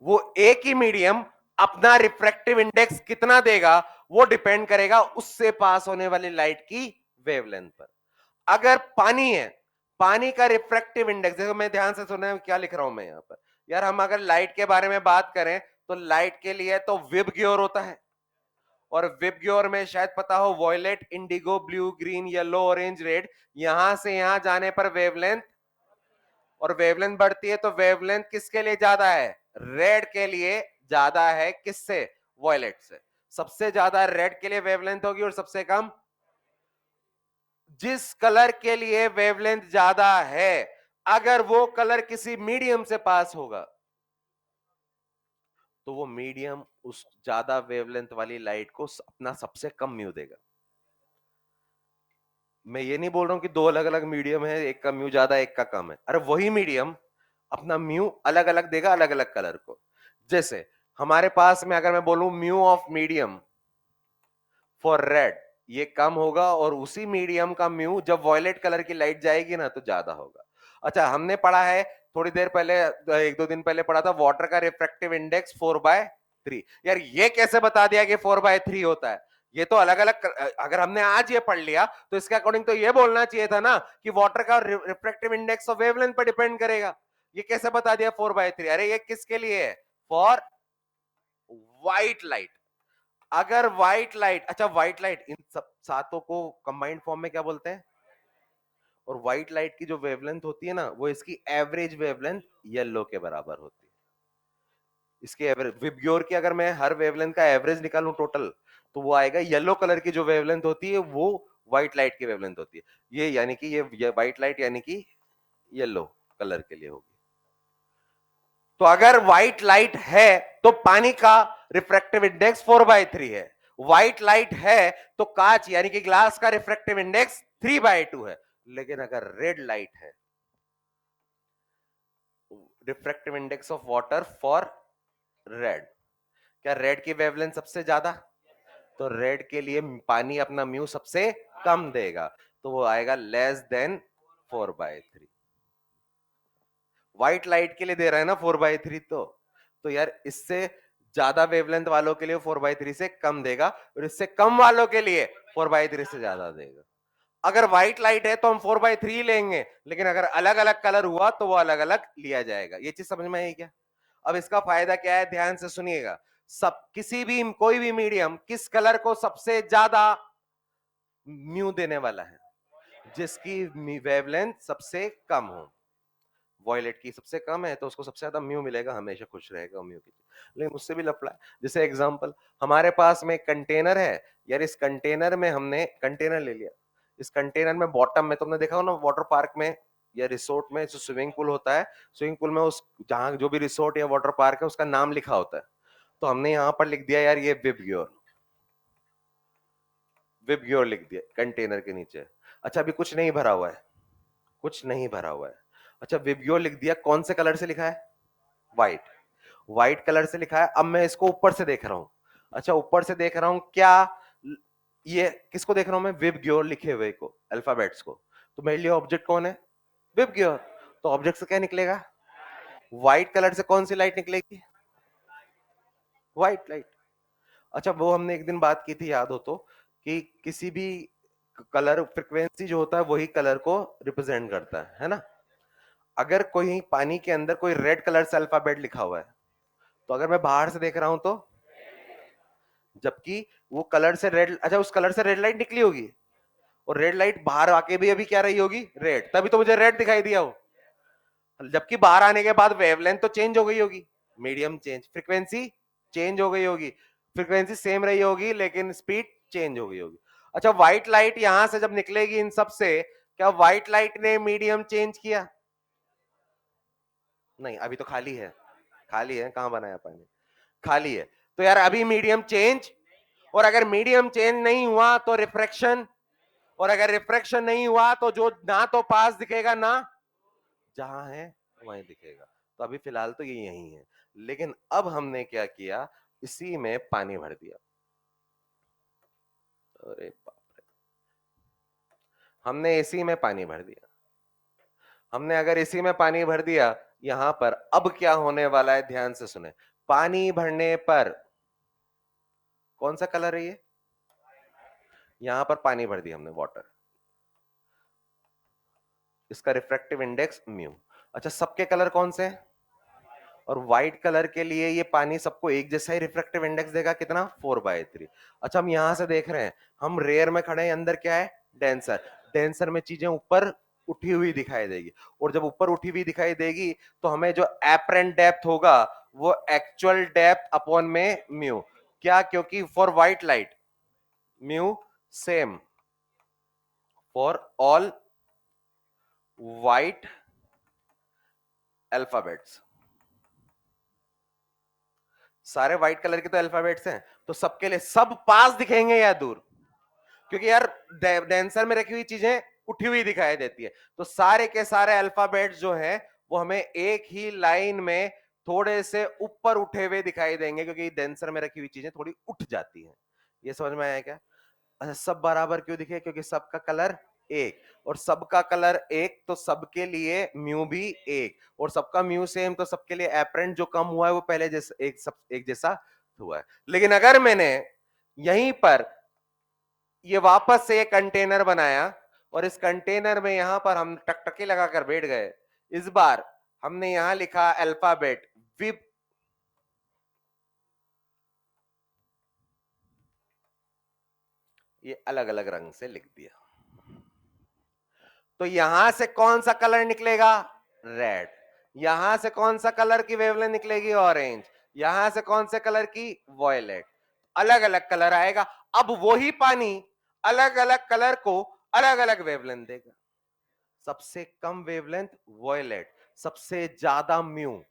वो एक ही मीडियम अपना रिफ्रैक्टिव इंडेक्स कितना देगा, वो डिपेंड करेगा उससे पास होने वाली लाइट की वेवलेंथ पर। अगर पानी है, पानी का रिफ्रैक्टिव इंडेक्स, देखो मैं ध्यान से सुना क्या लिख रहा हूं मैं यहां पर यार, हम अगर लाइट के बारे में बात करें तो लाइट के लिए तो विबग्योर होता है, और विबग्योर में शायद पता हो, violet, indigo, blue, green, yellow, orange, red, यहां से यहां जाने पर वेवलेंथ, और वेवलेंथ बढ़ती है, तो वेवलेंथ किसके लिए ज्यादा है, रेड के लिए ज्यादा है, किससे, वॉयलेट से। सबसे ज्यादा रेड के लिए वेवलेंथ होगी और सबसे कम, जिस कलर के लिए वेवलेंथ ज्यादा है, अगर वो कलर किसी मीडियम से पास होगा तो वो मीडियम उस ज्यादा वेवलेंथ वाली लाइट को अपना सबसे कम म्यू देगा। मैं ये नहीं बोल रहा हूं कि दो अलग अलग मीडियम है, एक का म्यू ज्यादा एक का कम है, अरे वही मीडियम अपना म्यू अलग अलग देगा अलग अलग कलर को। जैसे हमारे पास में अगर मैं बोलूं mu of medium for red, ये कम होगा और उसी मीडियम का म्यू जब वॉयलेट कलर की लाइट जाएगी ना तो ज्यादा होगा। अच्छा, हमने पढ़ा है थोड़ी देर पहले, एक दो दिन पहले पढ़ा था, वाटर का रिफ्रैक्टिव इंडेक्स 4/3। यार ये कैसे बता दिया कि 4/3 होता है? ये तो अलग अलग, अगर हमने आज ये पढ़ लिया तो इसके अकॉर्डिंग तो ये बोलना चाहिए था ना कि वाटर का रिफ्रैक्टिव इंडेक्स और वेवलेंथ पर डिपेंड करेगा। ये कैसे बता दिया 4/3? अरे ये किसके लिए है? For white light. अगर व्हाइट लाइट, अच्छा व्हाइट लाइट इन सब सातों को कंबाइंड फॉर्म में क्या बोलते हैं? और व्हाइट लाइट की जो वेवलेंथ होती है ना, वो इसकी एवरेज वेवलेंथ येलो के बराबर होती है। इसकी एवरेज विबग्योर की अगर मैं हर वेवलेंथ का एवरेज निकालूं टोटल, तो वो आएगा येलो कलर की जो वेवलेंथ होती है वो व्हाइट लाइट की वेवलेंथ होती है। ये यानी कि ये व्हाइट लाइट यानी कि येलो कलर के लिए होगी। तो अगर व्हाइट लाइट है तो पानी का रिफ्रैक्टिव इंडेक्स 4/3 है। व्हाइट लाइट है तो कांच यानी कि ग्लास का रिफ्रैक्टिव इंडेक्स 3/2 है। लेकिन अगर रेड लाइट है, refractive index of water for red, क्या रेड की वेवलेंथ सबसे ज्यादा? तो रेड के लिए पानी अपना म्यू सबसे कम देगा, तो वो आएगा लेस देन 4/3। व्हाइट लाइट के लिए दे रहा है ना 4/3, तो यार इससे ज्यादा वेवलेंथ वालों के लिए 4/3 से कम देगा, और इससे कम वालों के लिए 4/3 से ज्यादा देगा। अगर व्हाइट लाइट है तो हम 4/3 लेंगे, लेकिन अगर अलग अलग कलर हुआ तो वो अलग अलग लिया जाएगा। ये चीज समझ में आई क्या? अब इसका फायदा क्या है, ध्यान से सुनिएगा। सब किसी भी कोई भी मीडियम किस कलर को सबसे ज्यादा म्यू देने वाला है? जिसकी वेवलेंथ सबसे कम हो। वॉयलेट की सबसे कम है तो उसको सबसे ज्यादा म्यू मिलेगा, हमेशा खुश रहेगा म्यू की। लेकिन उससे भी लफड़ा है। जैसे एग्जांपल, हमारे पास में कंटेनर है। यार इस कंटेनर में हमने कंटेनर ले लिया, इस कंटेनर में बॉटम में तुमने देखा हो ना वाटर पार्क में या रिसोर्ट में जो स्विमिंग पूल होता है, स्विमिंग पूल में उस जहां जो भी रिसोर्ट या वाटर पार्क है उसका नाम लिखा होता है। तो हमने यहां पर लिख दिया यार ये विबग्योर, विबग्योर लिख दिया कंटेनर के नीचे। अच्छा अभी कुछ नहीं भरा हुआ है, कुछ नहीं भरा हुआ है। अच्छा विबग्योर लिख दिया, कौन से कलर से लिखा है? व्हाइट, व्हाइट कलर से लिखा है। अब मैं इसको ऊपर से देख रहा हूं। अच्छा ऊपर से देख रहा हूं क्या, ये किसको देख रहा हूं मैं? विबग्योर लिखे हुए को, अल्फाबेट्स को। तो मेरे लिए ऑब्जेक्ट कौन है? विबग्योर। तो ऑब्जेक्ट से क्या निकलेगा? व्हाइट कलर से कौन सी लाइट निकलेगी? White light. अच्छा वो हमने एक दिन बात की थी, याद हो तो, कि किसी भी कलर फ्रीक्वेंसी जो होता है वही कलर को रिप्रेजेंट करता है ना? अगर कोई पानी के अंदर कोई रेड कलर से अल्फाबेट लिखा हुआ है, तो अगर मैं बाहर से देख रहा हूं तो, जबकि वो कलर से रेड, अच्छा उस कलर से रेड लाइट निकली होगी, और रेड लाइट बाहर आके भी अभी क्या रही होगी? रेड, तभी तो मुझे रेड दिखाई दिया हो। जबकि बाहर आने के बाद वेवलेंथ तो चेंज हो गई होगी, मीडियम चेंज, फ्रीक्वेंसी चेंज हो गई होगी, फ्रीक्वेंसी सेम रही होगी लेकिन स्पीड चेंज हो गई होगी। अच्छा व्हाइट लाइट यहां से जब निकलेगी इन सब से, क्या व्हाइट लाइट ने मीडियम चेंज किया? नहीं, अभी तो खाली है, खाली है, कहां बनाया पानी? खाली है। तो यार अभी मीडियम चेंज, और अगर मीडियम चेंज नहीं हुआ तो रिफ्रैक्शन, और अगर रिफ्रैक्शन नहीं हुआ तो जो ना तो पास दिखेगा ना जहां है वहीं दिखेगा। तो अभी फिलहाल तो ये यही है, लेकिन अब हमने क्या किया, इसी में पानी भर दिया। अरे बाप रे, हमने इसी में पानी भर दिया। हमने अगर इसी में पानी भर दिया यहां पर, अब क्या होने वाला है ध्यान से सुने। पानी भरने पर कौन सा कलर है ये? यहां पर पानी भर दिया हमने, वाटर, इसका रिफ्रैक्टिव इंडेक्स म्यू। अच्छा सबके कलर कौन से हैं? और व्हाइट कलर के लिए ये पानी सबको एक जैसा ही रिफ्रैक्टिव इंडेक्स देगा, कितना? 4/3। अच्छा हम यहां से देख रहे हैं, हम रेयर में खड़े हैं, अंदर क्या है? डेंसर। डेंसर में चीजें ऊपर उठी हुई दिखाई देगी, और जब ऊपर उठी हुई दिखाई देगी तो हमें जो एपरेंट डेप्थ होगा वो एक्चुअल डेप्थ अपॉन में म्यू। क्या? क्योंकि for white light mu same for all white alphabets. सारे व्हाइट कलर के तो अल्फाबेट्स हैं, तो सबके लिए सब पास दिखेंगे या दूर? क्योंकि यार डेंसर में रखी हुई चीजें उठी हुई दिखाई देती है, तो सारे के सारे अल्फाबेट्स जो है वो हमें एक ही लाइन में थोड़े से ऊपर उठे हुए दिखाई देंगे, क्योंकि डेंसर में रखी हुई चीजें थोड़ी उठ जाती हैं। ये समझ में आया क्या? अच्छा, सब बराबर क्यों दिखे? क्योंकि सबका कलर एक, और सबका कलर एक तो सबके लिए म्यू भी एक, और सबका म्यू सेम तो सबके लिए एपरेंट जो कम हुआ है वो पहले जैसा एक जैसा हुआ है। लेकिन अगर मैंने यहीं पर ये वापस से एक कंटेनर बनाया और इस कंटेनर में यहां पर हम टकटकी लगाकर बैठ गए, इस बार हमने यहां लिखा अल्फाबेट विब, ये अलग अलग रंग से लिख दिया, तो यहां से कौन सा कलर निकलेगा? रेड। यहां से कौन सा कलर की वेवलेंथ निकलेगी? ऑरेंज। यहां से कौन से कलर की? वॉयलेट। अलग अलग कलर आएगा। अब वही पानी अलग अलग कलर को अलग अलग वेवलेंथ देगा। सबसे कम वेवलेंथ वॉयलेट, सबसे ज्यादा म्यू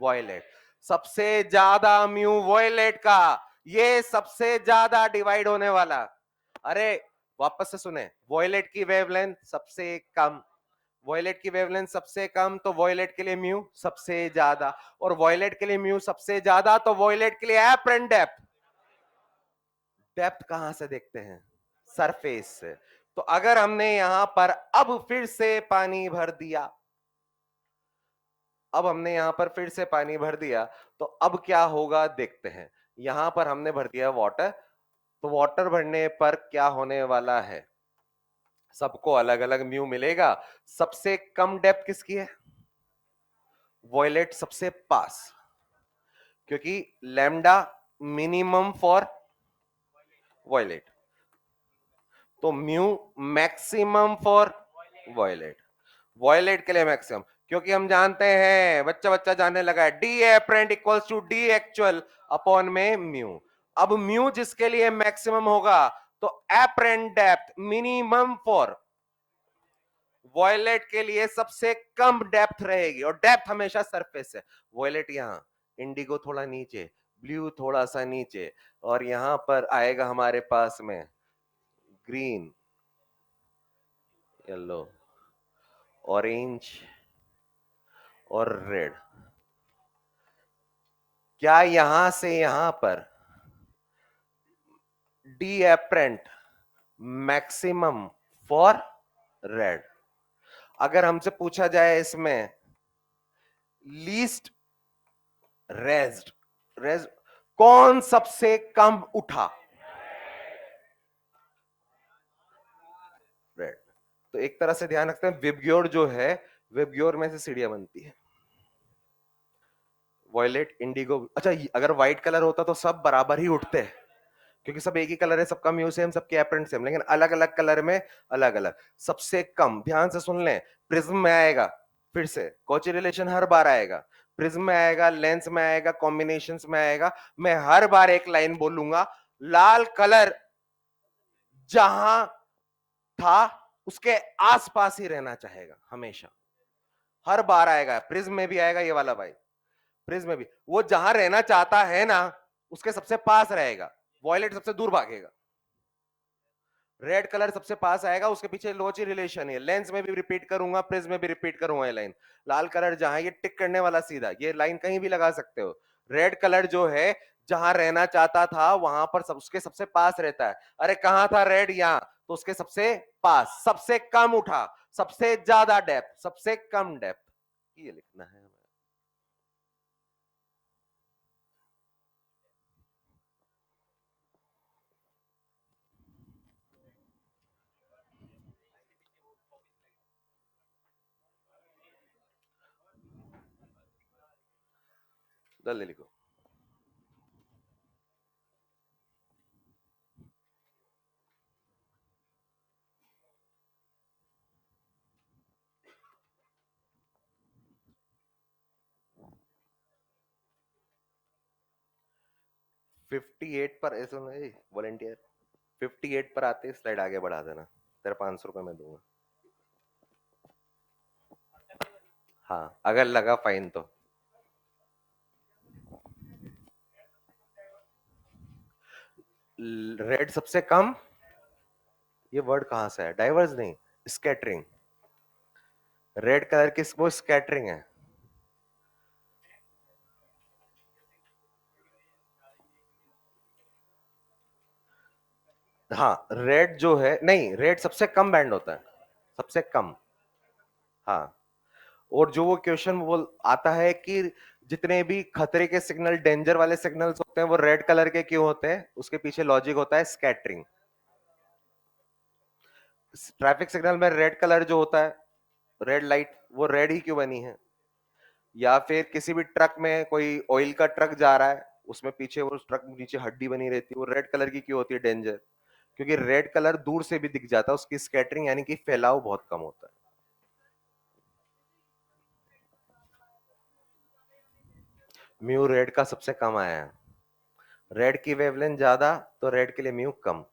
वॉयलेट, सबसे ज्यादा म्यू वॉयलेट का, ये सबसे ज्यादा डिवाइड होने वाला। अरे वापस से सुने, वॉयलेट की वेवलेंथ सबसे कम, वॉयलेट की वेवलेंथ सबसे कम तो वॉयलेट के लिए म्यू सबसे ज्यादा, और वॉयलेट के लिए म्यू सबसे ज्यादा तो वॉयलेट के लिए एपरेंट डेप्थ। डेप्थ कहां से देखते हैं? सरफेस से। तो अगर हमने यहां पर अब फिर से पानी भर दिया, अब हमने यहां पर फिर से पानी भर दिया, तो अब क्या होगा देखते हैं। यहां पर हमने भर दिया वाटर, तो वाटर भरने पर क्या होने वाला है? सबको अलग अलग म्यू मिलेगा। सबसे कम डेप्थ किसकी है? वॉयलेट सबसे पास, क्योंकि लैम्डा मिनिमम फॉर वॉयलेट, तो mu maximum for violet, violet के लिए मैक्सिमम, क्योंकि हम जानते हैं, बच्चा बच्चा जानने लगा है, D apparent equals to D actual upon में म्यू। अब म्यू जिसके लिए मैक्सिमम होगा तो apparent depth minimum for violet के लिए सबसे कम डेप्थ रहेगी, और डेप्थ हमेशा सरफेस है। वॉयलेट यहां, इंडिगो थोड़ा नीचे, ब्लू थोड़ा सा नीचे, और यहां पर आएगा हमारे पास में ग्रीन, येलो, ऑरेंज और रेड। क्या यहां से यहां पर D apparent maximum for red? अगर हमसे पूछा जाए इसमें लीस्ट रेज्ड, रेज कौन सबसे कम उठा? रेड। तो एक तरह से ध्यान रखते हैं, विबग्योर जो है, विबग्योर में से सीढ़ियां बनती है, वॉयलेट, इंडिगो। अच्छा, अगर व्हाइट कलर होता तो सब बराबर ही उठते हैं, क्योंकि सब एक ही कलर है, सबका म्यू सेम, सबके एपरेंट सेम, लेकिन अलग अलग कलर में अलग अलग। सबसे कम, ध्यान से सुन लें, प्रिज्म में आएगा, फिर से कॉची रिलेशन हर बार आएगा, प्रिज्म में आएगा, लेंस में आएगा, कॉम्बिनेशंस में आएगा। मैं हर बार एक लाइन बोलूंगा, लाल कलर जहां था उसके आसपास ही रहना चाहेगा हमेशा, हर बार आएगा। प्रिज्म में भी आएगा ये वाला भाई, प्रिज्म में भी, वो जहां रहना चाहता है ना उसके सबसे पास रहेगा, वॉयलेट सबसे दूर भागेगा। रेड कलर सबसे पास आएगा, उसके पीछे लोची रिलेशन है, लेंस में भी रिपीट करूंगा, प्रिज्म में भी रिपीट करूंगा ये लाइन। लाल कलर जहां, ये टिक करने वाला सीधा, ये लाइन कहीं भी लगा सकते हो। रेड कलर जो है जहां रहना चाहता था वहां पर सब उसके सबसे पास रहता है। अरे कहां था रेड? यहां, तो उसके सबसे पास, सबसे कम उठा, सबसे ज्यादा डेप्थ, सबसे कम डेप्थ, ये लिखना है हमें। जल्दी लिखो। 58 पर ऐसे वॉलेंटियर 58 पर आते स्लाइड आगे बढ़ा देना, तेरा 500 रुपए मैं दूंगा। हाँ, अगर लगा फाइन तो। रेड सबसे कम, ये वर्ड कहां से है? डाइवर्स नहीं, स्कैटरिंग। रेड कलर की वो स्कैटरिंग है। हाँ, रेड जो है, नहीं, रेड सबसे कम बैंड होता है, सबसे कम। हाँ, और जो वो क्वेश्चन बोल आता है कि जितने भी खतरे के सिग्नल, डेंजर वाले सिग्नल्स होते हैं, वो रेड कलर के क्यों होते हैं, उसके पीछे लॉजिक होता है स्कैटरिंग। ट्रैफिक सिग्नल में रेड कलर जो होता है, रेड लाइट, वो रेड ही क्यों बनी है? या फिर किसी भी ट्रक में, कोई ऑयल का ट्रक जा रहा है, उसमें पीछे वो ट्रक नीचे हड्डी बनी रहती है, वो रेड कलर की क्यों होती है, डेंजर? क्योंकि रेड कलर दूर से भी दिख जाता है, उसकी स्कैटरिंग यानी कि फैलाव बहुत कम होता है। म्यू रेड का सबसे कम आया है। रेड की वेवलेंथ ज्यादा, तो रेड के लिए म्यू कम।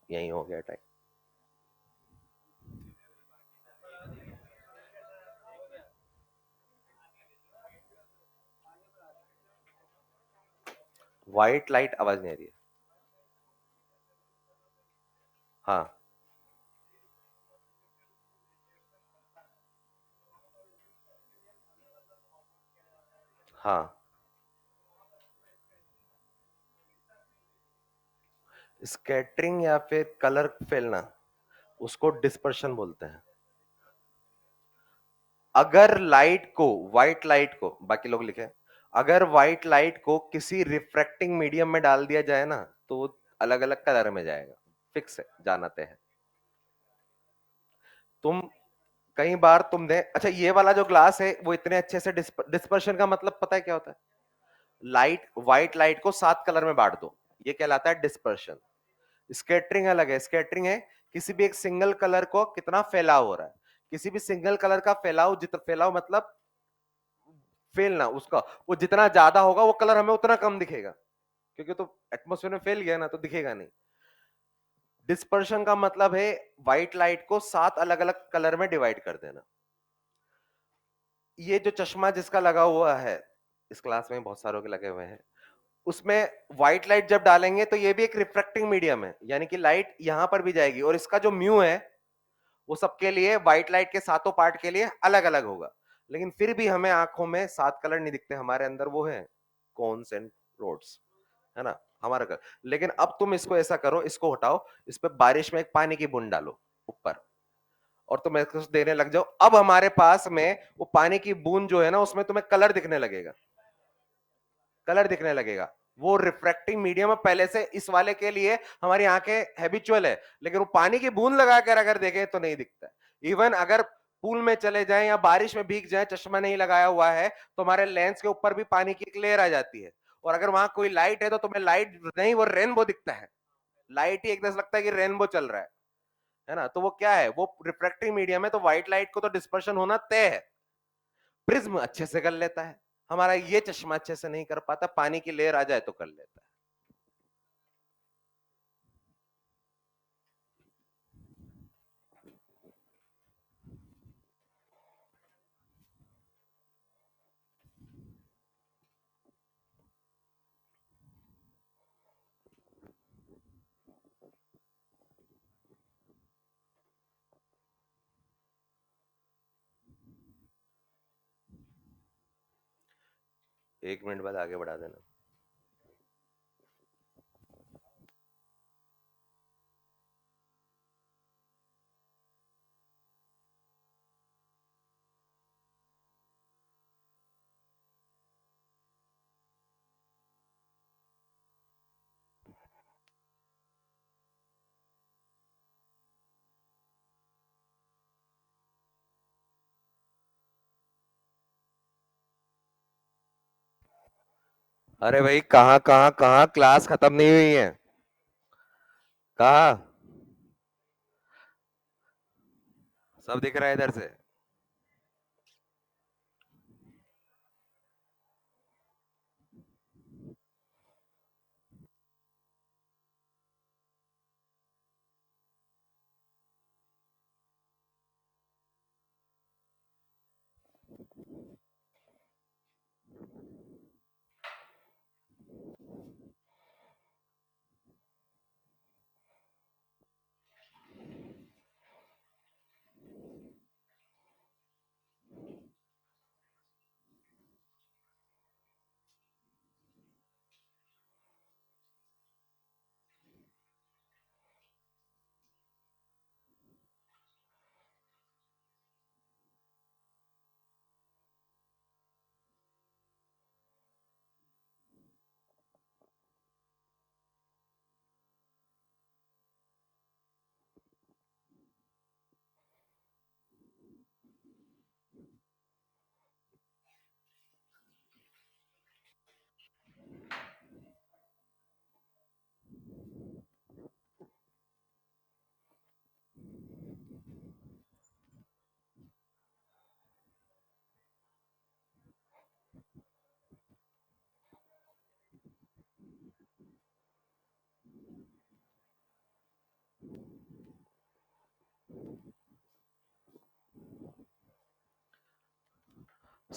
यही हो गया टाइम। व्हाइट लाइट, आवाज नहीं आ रही है। हाँ। हाँ, स्कैटरिंग या फिर कलर फैलना, उसको डिस्पर्शन बोलते हैं। अगर लाइट को, व्हाइट लाइट को, बाकी लोग लिखे, अगर व्हाइट लाइट को किसी रिफ्रैक्टिंग मीडियम में डाल दिया जाए ना, तो वो अलग अलग कलर में जाएगा, फिक्स है, जानते हैं। तुम कई बार तुमने, अच्छा, ये वाला जो ग्लास है वो इतने अच्छे से डिस्पर्शन का मतलब पता है क्या होता है? लाइट, व्हाइट लाइट को 7 कलर में बांट दो, ये कहलाता है डिस्पर्शन। स्कैटरिंग अलग है। स्कैटरिंग है किसी भी एक सिंगल कलर को कितना फैलाव हो रहा है, किसी भी सिंगल कलर का फैलाव, जितना फैलाव मतलब फैलना उसका, वो जितना ज्यादा होगा वो कलर हमें उतना कम दिखेगा, क्योंकि तो एटमॉस्फेयर में फैल गया ना, तो दिखेगा नहीं। डिस्पर्शन का मतलब है व्हाइट लाइट को 7 अलग अलग कलर में डिवाइड कर देना। ये जो चश्मा जिसका लगा हुआ है, इस क्लास में बहुत सारों के लगे हुए हैं, उसमें व्हाइट लाइट जब डालेंगे तो ये भी एक रिफ्रैक्टिंग मीडियम है, यानी कि लाइट यहां पर भी जाएगी, और इसका जो म्यू है वो सबके लिए, व्हाइट लाइट के सातों पार्ट के लिए अलग अलग होगा। लेकिन फिर भी हमें आंखों में 7 कलर नहीं दिखते, हमारे अंदर वो है कॉन्स एंड रोड्स, है ना, हमारा कलर। लेकिन अब तुम इसको ऐसा करो, इसको हटाओ, इस पे बारिश में एक पानी की बूंद डालो ऊपर, और तुम इसको देने लग जाओ, अब हमारे पास में वो पानी की बूंद जो है ना, उसमें तुम्हें कलर दिखने लगेगा, कलर दिखने लगेगा। वो रिफ्रैक्टिंग मीडियम है पहले से, इस वाले के लिए हमारी आंखें हैबिचुअल है, लेकिन वो पानी की बूंद लगाकर अगर देखें तो नहीं दिखता। इवन अगर पूल में चले जाएं या बारिश में भीग जाएं, चश्मा नहीं लगाया हुआ है, तो हमारे लेंस के ऊपर भी पानी की एक लेयर आ जाती है, और अगर वहां कोई लाइट है तो तुम्हें लाइट नहीं, वो रेनबो दिखता है, लाइट ही एकदम लगता है कि रेनबो चल रहा है ना। तो वो क्या है, वो रिफ्रैक्टिंग मीडियम है, तो व्हाइट लाइट को तो डिस्पर्शन होना तय है। प्रिज्म अच्छे से कर लेता है, हमारा ये चश्मा अच्छे से नहीं कर पाता, पानी की लेयर आ जाए तो कर लेता है। एक मिनट बाद आगे बढ़ा देना। अरे भाई, कहाँ कहाँ कहाँ, क्लास खत्म नहीं हुई है, कहाँ? सब दिख रहा है इधर से।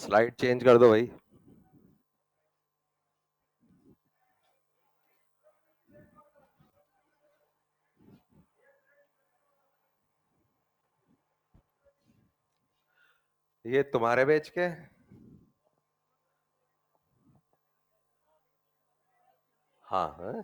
स्लाइड चेंज कर दो भाई। ये तुम्हारे बैच के? हाँ हाँ।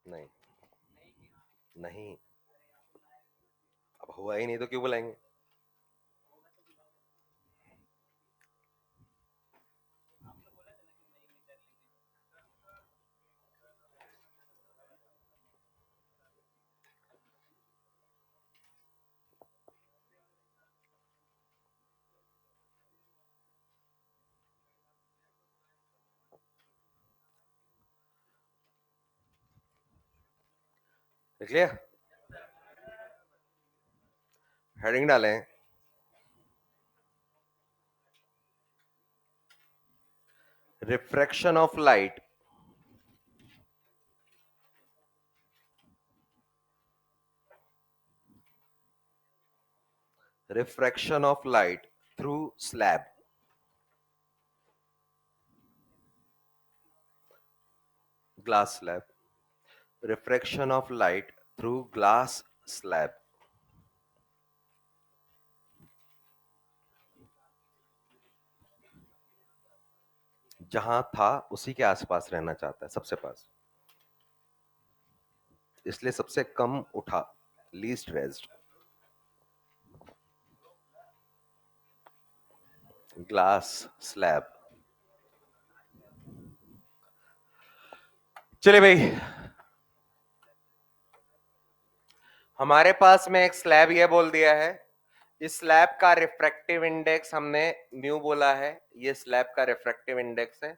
नहीं नहीं, अब हुआ ही नहीं तो क्यों बुलाएंगे? देख लिया? हेडिंग डालें। Refraction of light, refraction of light through slab, glass slab, refraction of light through glass slab. जहां था उसी के आसपास रहना चाहता है, सबसे पास, इसलिए सबसे कम उठा, लीस्ट रेज्ड। Glass slab. चले भाई, हमारे पास में एक स्लैब ये बोल दिया है, इस स्लैब का रिफ्रैक्टिव इंडेक्स हमने म्यू बोला है, ये स्लैब का रिफ्रैक्टिव इंडेक्स है।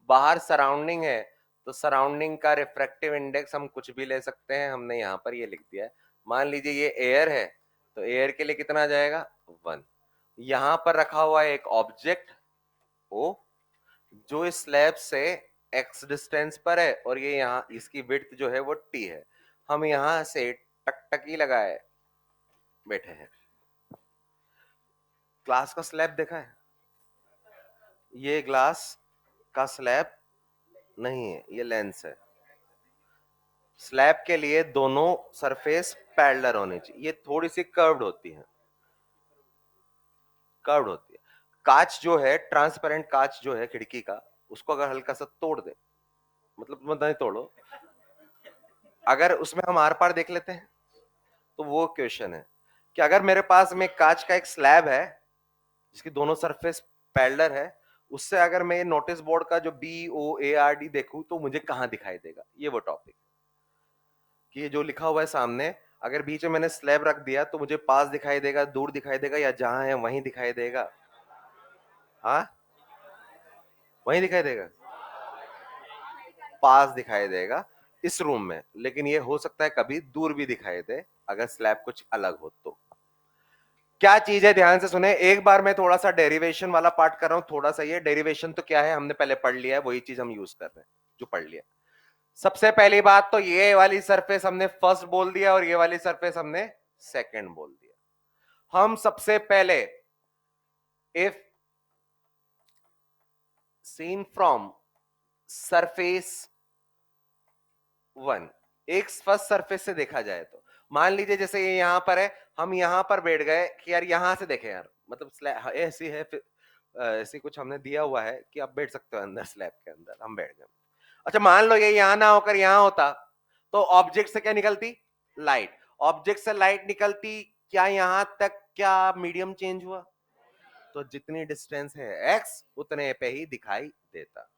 बाहर सराउंडिंग है, तो सराउंडिंग का रिफ्रैक्टिव इंडेक्स हम कुछ भी ले सकते हैं, हमने यहां पर ये लिख दिया है। मान लीजिए ये एयर है, तो एयर के लिए कितना आ जाएगा? 1। यहां पर रखा हुआ है एक ऑब्जेक्ट ओ, जो इस स्लैब से x डिस्टेंस पर है, और ये यहाँ इसकी विड्थ जो है वो t है। हम यहां से टकटकी लगाए बैठे हैं। ग्लास का स्लैब देखा है? ये ग्लास का स्लैब नहीं है, ये लेंस है। स्लैब के लिए दोनों सरफेस पैरेलल होनी चाहिए, ये थोड़ी सी कर्व्ड होती है, कर्व्ड होती है। कांच जो है, ट्रांसपेरेंट कांच जो है खिड़की का, उसको अगर हल्का सा तोड़ दे, मतलब मत नहीं तोड़ो, अगर उसमें हम आर पार देख लेते हैं, तो वो क्वेश्चन है कि अगर मेरे पास में कांच का एक स्लैब है जिसकी दोनों सरफेस पैरेलल है, उससे अगर मैं नोटिस बोर्ड का जो BOARD देखूं तो मुझे कहां दिखाई देगा, ये वो टॉपिक कि ये जो लिखा हुआ है सामने, अगर बीच में मैंने स्लैब रख दिया तो मुझे पास दिखाई देगा, दूर दिखाई देगा, या जहां है वहीं दिखाई देगा? हाँ, वहीं दिखाई देगा, पास दिखाई देगा इस रूम में, लेकिन ये हो सकता है कभी दूर भी दिखाई दे अगर स्लैब कुछ अलग हो तो। क्या चीज है, ध्यान से सुने, एक बार मैं थोड़ा सा डेरिवेशन वाला पार्ट कर रहा हूं, थोड़ा सा ये डेरिवेशन तो क्या है हमने पहले पढ़ लिया है, वही चीज हम यूज कर रहे हैं जो पढ़ लिया। सबसे पहली बात तो ये वाली सरफेस हमने फर्स्ट बोल दिया और ये वाली सरफेस हमने सेकंड बोल दिया। हम सबसे पहले इफ सीन फ्रॉम सरफेस 1, एक फर्स्ट सरफेस से देखा जाए तो मान लीजिए जैसे ये यहां पर है, हम यहाँ पर बैठ गए कि यार यहाँ से देखें यार, मतलब ऐसी है, ऐसी कुछ हमने दिया हुआ है कि आप बैठ सकते हो अंदर स्लैब के अंदर, हम बैठ गए। अच्छा मान लो ये यहाँ ना होकर यहाँ होता तो ऑब्जेक्ट से क्या निकलती? लाइट। ऑब्जेक्ट से लाइट निकलती, क्या यहां तक क्या मीडियम चेंज हुआ? तो जितनी डिस्टेंस है एक्स उतने पे ही दिखाई देता।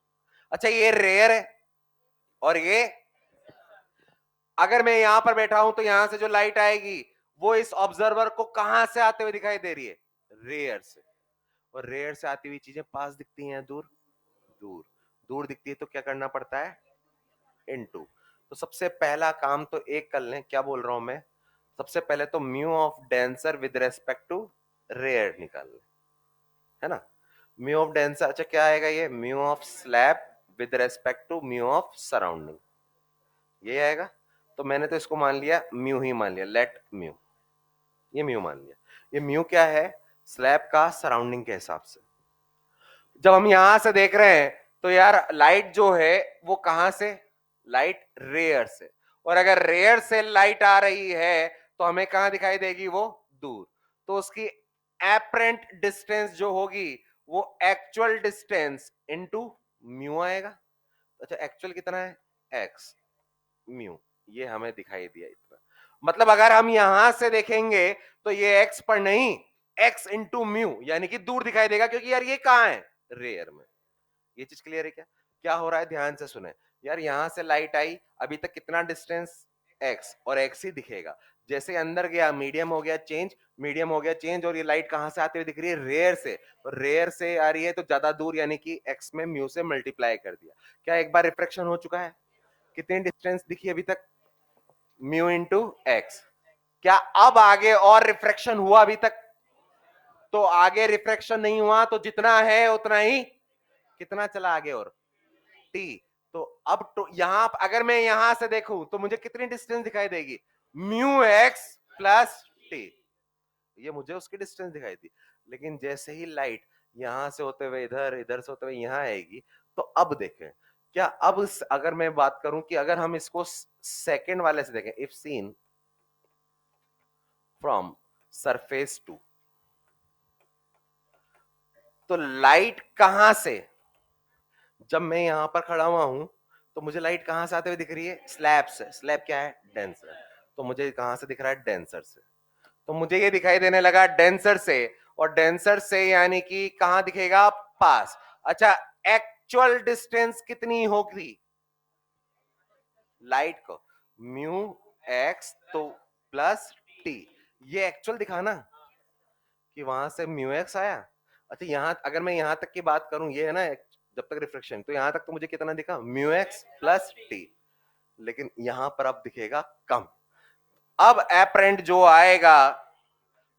अच्छा ये रेयर है और ये, अगर मैं यहां पर बैठा हूं तो यहां से जो लाइट आएगी वो इस ऑब्जर्वर को कहां से आते हुए दिखाई दे रही है? रेयर से। और रेयर से आती हुई चीजें पास दिखती हैं, दूर दूर दूर दिखती है, तो क्या करना पड़ता है? इनटू। तो सबसे पहला काम तो एक कर लें, क्या बोल रहा हूं मैं, सबसे पहले तो mu of denser with respect to rare निकाल लें, है ना। म्यू ऑफ डेंसर, अच्छा क्या आएगा ये? Mu of slab with respect to mu of surrounding, ये आएगा। तो मैंने तो इसको मान लिया म्यू ही मान लिया, लेट म्यू, ये म्यू मान लिया। ये म्यू क्या है? स्लैब का सराउंडिंग के हिसाब से। जब हम यहां से देख रहे हैं तो यार लाइट जो है वो कहां से? लाइट रेयर से। और अगर रेयर से लाइट आ रही है तो हमें कहां दिखाई देगी? वो दूर। तो उसकी एपरेंट डिस्टेंस जो होगी वो एक्चुअल डिस्टेंस इनटू म्यू आएगा। अच्छा एक्चुअल कितना है? एक्स म्यू, ये हमें दिखाई दिया इतना। मतलब अगर हम यहां से देखेंगे तो ये एक्स पर नहीं, एक्स इंटू म्यू, यानी कि दूर दिखाई देगा, क्योंकि यार ये कहां है? रेयर में। ये चीज क्लियर है क्या? क्या हो रहा है ध्यान से सुने। यार यहां से लाइट आई, अभी तक कितना डिस्टेंस? एक्स, और एक्स ही दिखेगा। जैसे अंदर गया मीडियम हो गया चेंज, मीडियम हो गया चेंज, और ये लाइट कहां से आती हुई दिख रही है? रेयर से। और रेयर से आ रही है तो ज्यादा दूर, यानी कि एक्स में म्यू से मल्टीप्लाई कर दिया। क्या एक बार रिफ्रैक्शन हो चुका है? कितनी डिस्टेंस दिखी अभी तक? Mu into x. क्या अब आगे और रिफ्रैक्शन हुआ अभी तक? तो आगे रिफ्रैक्शन नहीं हुआ, तो जितना है उतना ही, कितना चला आगे? और टी। तो अब तो यहां अगर मैं यहां से देखूं तो मुझे कितनी डिस्टेंस दिखाई देगी? म्यू एक्स प्लस टी, ये मुझे उसकी डिस्टेंस दिखाई दी। लेकिन जैसे ही लाइट यहां से होते हुए इधर, इधर से होते हुए यहां आएगी, तो अब देखें, क्या अब अगर मैं बात करूं कि अगर हम इसको सेकंड वाले से देखें, if seen from surface to, तो लाइट कहां से, जब मैं यहां पर खड़ा हुआ हूं तो मुझे लाइट कहां से आते हुए दिख रही है? स्लैब से। स्लैब क्या है? डेंसर। तो मुझे कहां से दिख रहा है? डेंसर से। तो मुझे ये दिखाई देने लगा डेंसर से, और डेंसर से यानी कि कहां दिखेगा? पास। अच्छा एक्चुअल डिस्टेंस कितनी होगी लाइट को? म्यू एक्स तो प्लस टी, ये एक्चुअल दिखाना कि वहां से म्यू एक्स आया। अच्छा यहां अगर मैं यहां तक की बात करूं, ये है ना जब तक रिफ्लेक्शन, तो यहां तक तो मुझे कितना दिखा? Mu x plus T. लेकिन यहां पर अब दिखेगा कम। अब एपरेंट जो आएगा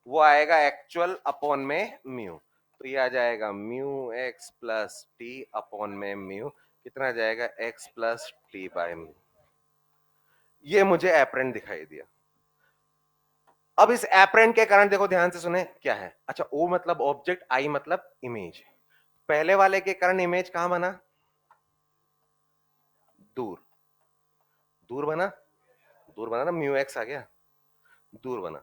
वो आएगा एक्चुअल अपॉन में म्यू। तो ये आ जाएगा mu x plus T upon में म्यू, कितना आ जाएगा? X plus T by mu. ये मुझे एपरेंट दिखाई दिया। अब इस एपरेंट के कारण देखो ध्यान से सुने क्या है। अच्छा ओ मतलब ऑब्जेक्ट, आई मतलब इमेज। पहले वाले के कारण इमेज कहां बना? दूर। दूर बना, दूर बना ना, म्यू एक्स आ गया, दूर बना।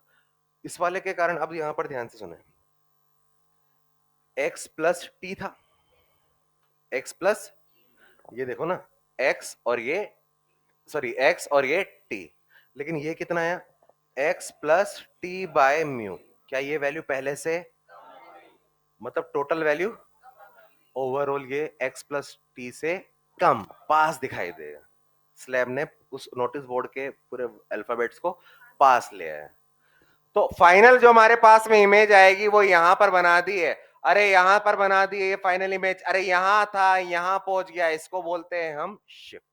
इस वाले के कारण अब यहां पर ध्यान से सुने, एक्स प्लस टी था, एक्स प्लस, ये देखो ना, एक्स और ये, सॉरी एक्स और ये टी। लेकिन ये कितना आया? X plus T by mu. क्या ये वैल्यू पहले से, मतलब टोटल वैल्यू ओवरऑल ये एक्स प्लस टी से कम, पास दिखाई देगा। स्लैब ने उस नोटिस बोर्ड के पूरे अल्फाबेट्स को पास ले आया। तो फाइनल जो हमारे पास में इमेज आएगी वो यहां पर बना दी है। अरे यहां पर बना दी है ये फाइनल इमेज, अरे यहां था यहां पहुंच गया, इसको बोलते हैं हम शिफ्ट।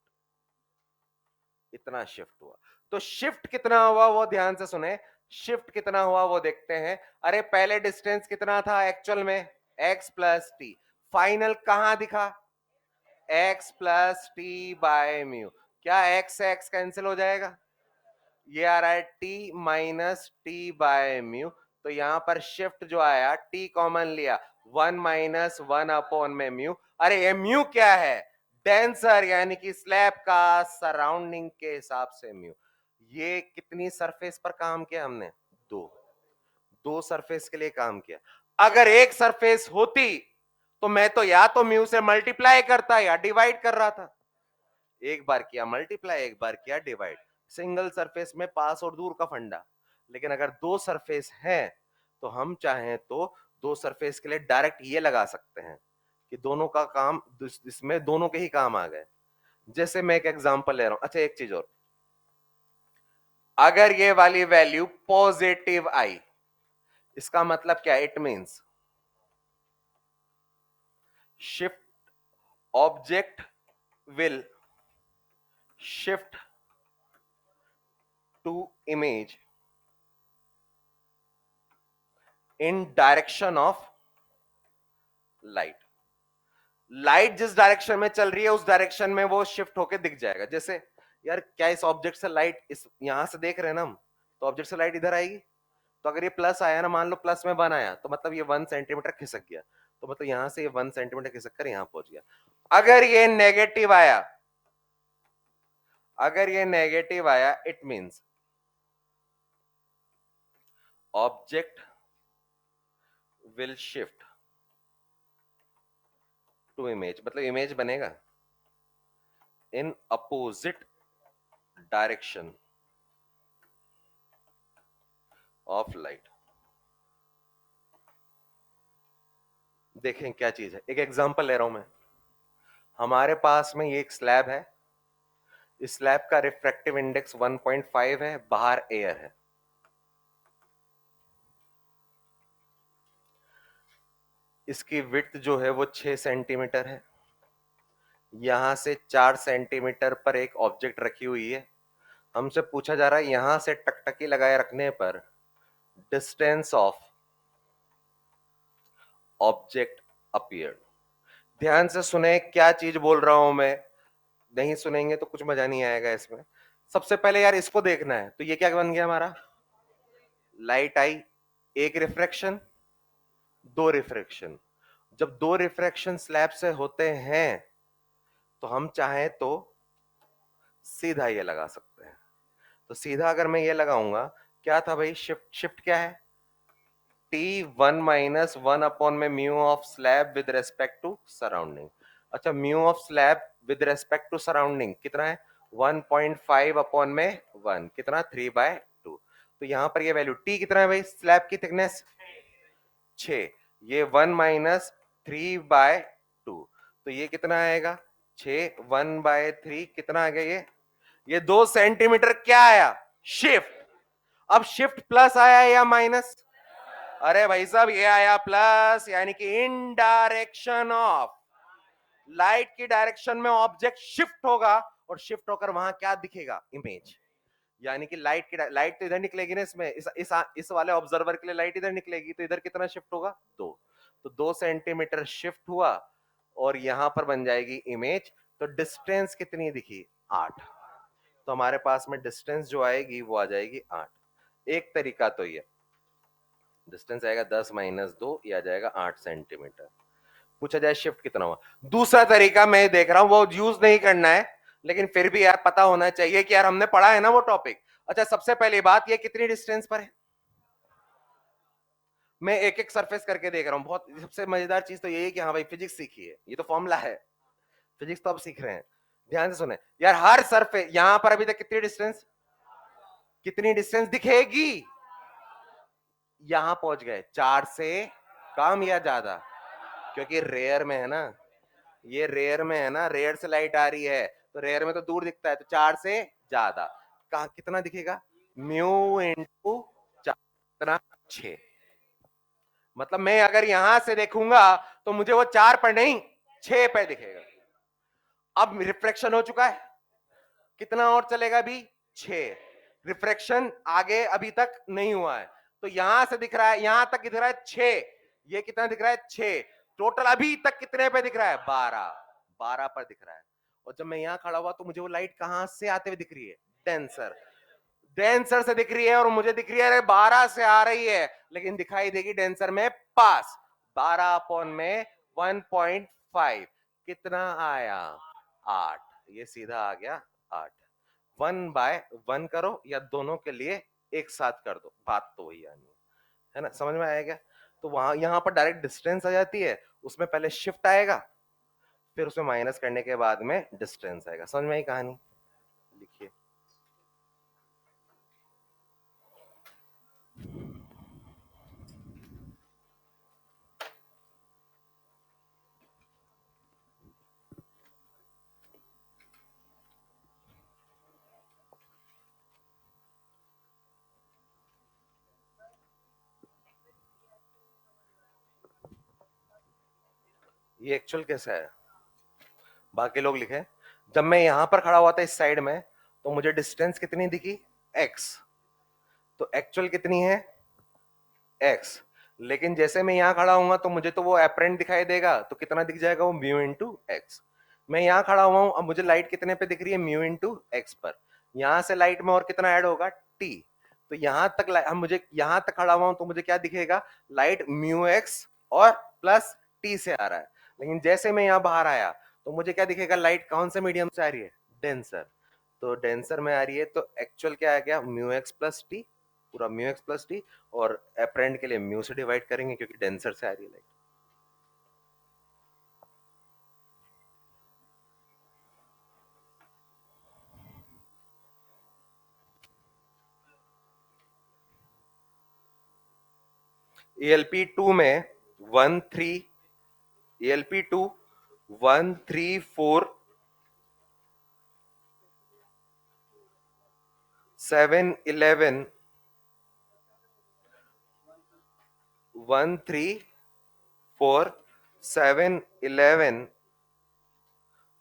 इतना शिफ्ट हुआ। तो शिफ्ट कितना हुआ वो ध्यान से सुने, शिफ्ट कितना हुआ वो देखते हैं। अरे पहले डिस्टेंस कितना था एक्चुअल में? X plus T. फाइनल कहां दिखा? X plus T by mu. क्या एक्स एक्स कैंसिल हो जाएगा? ये आ रहा है T minus T by mu. तो यहां पर शिफ्ट जो आया, टी कॉमन लिया, 1 - 1 अपॉन में म्यू। अरे ये म्यू क्या है? डेंसर, यानी कि स्लैब का सराउंडिंग के हिसाब से म्यू। ये कितनी सरफेस पर काम किया हमने? 2। दो सरफेस के लिए काम किया। अगर एक सरफेस होती तो मैं तो या तो म्यू से मल्टीप्लाई करता या डिवाइड कर रहा था। एक बार किया मल्टीप्लाई, एक बार किया डिवाइड। सिंगल सरफेस में पास और दूर का फंडा। लेकिन अगर दो सरफेस हैं तो हम चाहें तो दो सरफेस के लिए डायरेक्ट ये लगा सकते हैं कि दोनों का काम, इसमें दोनों के ही काम आ गए। जैसे मैं एक एग्जांपल ले रहा हूं। अच्छा एक चीज और, अगर ये वाली वैल्यू पॉजिटिव आई, इसका मतलब क्या? It means shift object will shift to image in direction of light. Light जिस डायरेक्शन में चल रही है उस डायरेक्शन में वो शिफ्ट होके दिख जाएगा। जैसे यार क्या इस ऑब्जेक्ट से लाइट, इस यहां से देख रहे हैं ना हम, तो ऑब्जेक्ट से लाइट इधर आएगी। तो अगर ये प्लस आया ना, मान लो प्लस में 1 आया, तो मतलब ये 1 सेंटीमीटर खिसक गया, तो मतलब यहां से ये 1 सेंटीमीटर खिसक कर यहां पहुंच गया। अगर ये नेगेटिव आया, अगर ये नेगेटिव आया, it means object will shift to image, मतलब इमेज बनेगा in opposite direction of light. देखें क्या चीज है, एक एग्जांपल ले रहा हूं मैं। हमारे पास में ये एक स्लैब है, इस स्लैब का रिफ्रैक्टिव इंडेक्स 1.5 है, बाहर एयर है। इसकी विड्थ जो है वो 6 सेंटीमीटर है। यहां से 4 सेंटीमीटर पर एक ऑब्जेक्ट रखी हुई है। हमसे पूछा जा रहा है यहां से टकटकी लगाए रखने पर डिस्टेंस ऑफ ऑब्जेक्ट अपीयर्ड। ध्यान से सुने क्या चीज बोल रहा हूं मैं, नहीं सुनेंगे तो कुछ मजा नहीं आएगा इसमें। सबसे पहले यार इसको देखना है, तो ये क्या बन गया हमारा? लाइट आई, एक रिफ्रैक्शन, दो रिफ्रैक्शन। जब दो रिफ्रैक्शन स्लैब से होते हैं तो हम चाहें तो सीधा ये लगा सकते हैं। तो सीधा अगर मैं ये लगाऊंगा, क्या था भाई? शिफ्ट, शिफ्ट क्या है? टी 1 माइनस 1 अपॉन में mu of slab with respect to surrounding. अच्छा, mu of slab with respect to surrounding कितना है? 1.5 अपॉन में 1, कितना? 3/2। तो यहां पर ये वैल्यू टी कितना है भाई? स्लैब की थिकनेस 6, ये 1 माइनस 3/2, तो ये कितना आएगा? 6, 1/3 कितना आ गया? ये 2 सेंटीमीटर क्या आया? शिफ्ट। अब शिफ्ट प्लस आया या माइनस? अरे भाई साहब ये आया प्लस, यानी कि इन डायरेक्शन ऑफ लाइट की डायरेक्शन में ऑब्जेक्ट शिफ्ट होगा, और शिफ्ट होकर वहां क्या दिखेगा? इमेज। यानी कि लाइट तो इधर निकलेगी ना, इसमें इस वाले ऑब्जर्वर के लिए लाइट इधर निकलेगी, तो इधर कितना शिफ्ट होगा? 2। तो 2 सेंटीमीटर शिफ्ट हुआ और यहां पर बन जाएगी इमेज। तो डिस्टेंस कितनी दिखी? 8। तो हमारे पास में डिस्टेंस जो आएगी वो आ जाएगी 8। एक तरीका तो ये डिस्टेंस आएगा 10 माइनस 2, ये आ जाएगा 8 सेंटीमीटर। पूछा जाए शिफ्ट कितना हुआ। दूसरा तरीका मैं देख रहा हूं, वो यूज नहीं करना है, लेकिन फिर भी यार पता होना चाहिए कि यार हमने पढ़ा है ना वो टॉपिक। अच्छा सबसे पहली बात, ये कितनी डिस्टेंस पर है? मैं एक एक सरफेस करके देख रहा हूं। बहुत सबसे मजेदार चीज तो यही है कि हाँ भाई फिजिक्स सीखी है, ये तो फॉर्मूला है, फिजिक्स तो अब सीख रहे हैं। ध्यान से सुने यार, हर सरफेस यहां पर अभी तक कितनी डिस्टेंस, कितनी डिस्टेंस दिखेगी? यहां पहुंच गए 4 से कम या ज्यादा, क्योंकि रेयर में है ना, ये रेयर में है ना, रेयर से लाइट आ रही है, तो रेयर में तो दूर दिखता है, तो 4 से ज्यादा। कहा कितना दिखेगा? म्यू इंटू 4, कितना? 6। मतलब मैं अगर यहां से देखूंगा तो मुझे वो 4 पर नहीं 6 पे दिखेगा। अब रिफ्लेक्शन हो चुका है, कितना और चलेगा अभी? 6। रिफ्रैक्शन आगे अभी तक नहीं हुआ है, तो यहां से दिख रहा है, यहां तक दिख रहा है 6, ये कितना दिख रहा है? 6। टोटल अभी तक कितने पे दिख रहा है? 12। 12 पर दिख रहा है। और जब मैं यहां खड़ा हुआ तो मुझे वो लाइट कहां से आते हुए दिख रही है? डेंसर, डेंसर से दिख रही है, और मुझे दिख रही है अरे 12 से आ रही है, लेकिन दिखाई देगी डेंसर में पास। 12 अपॉन में 1.5 कितना आया? 8। ये सीधा आ गया 8। 1/1 करो या दोनों के लिए एक साथ कर दो, बात तो वही आनी। है ना, समझ में आया क्या? तो वहां यहाँ पर डायरेक्ट डिस्टेंस आ जाती है, उसमें पहले शिफ्ट आएगा, फिर उसमें माइनस करने के बाद में डिस्टेंस आएगा। समझ में आई कहानी? लिखिए। ये एक्चुअल कैसा है, बाकी लोग लिखे। जब मैं यहां पर खड़ा हुआ था इस साइड में, तो मुझे डिस्टेंस कितनी दिखी? x। तो एक्चुअल कितनी है? x। लेकिन जैसे मैं यहां खड़ा हूंगा तो मुझे तो वो एपरेंट दिखाई देगा, तो कितना दिख जाएगा वो? Mu into x. मैं यहां खड़ा हुआ हूं, अब मुझे लाइट कितने पे दिख रही है? म्यू इंटू एक्स पर। यहां से लाइट में और कितना ऐड होगा? t। तो यहां तक हम मुझे यहां तक खड़ा हुआ हूं तो मुझे क्या दिखेगा? लाइट म्यू एक्स और प्लस t से आ रहा है। लेकिन जैसे मैं यहां बाहर आया तो मुझे क्या दिखेगा? लाइट कौन से मीडियम से आ रही है? डेंसर। तो डेंसर में आ रही है, तो एक्चुअल क्या आ गया? म्यू एक्स प्लस टी, पूरा म्यू एक्स प्लस टी। और एपरेंट के लिए म्यू से डिवाइड करेंगे क्योंकि डेंसर से आ रही है लाइट। एएलपी 2 में 13 एएलपी 2 134 711 134 711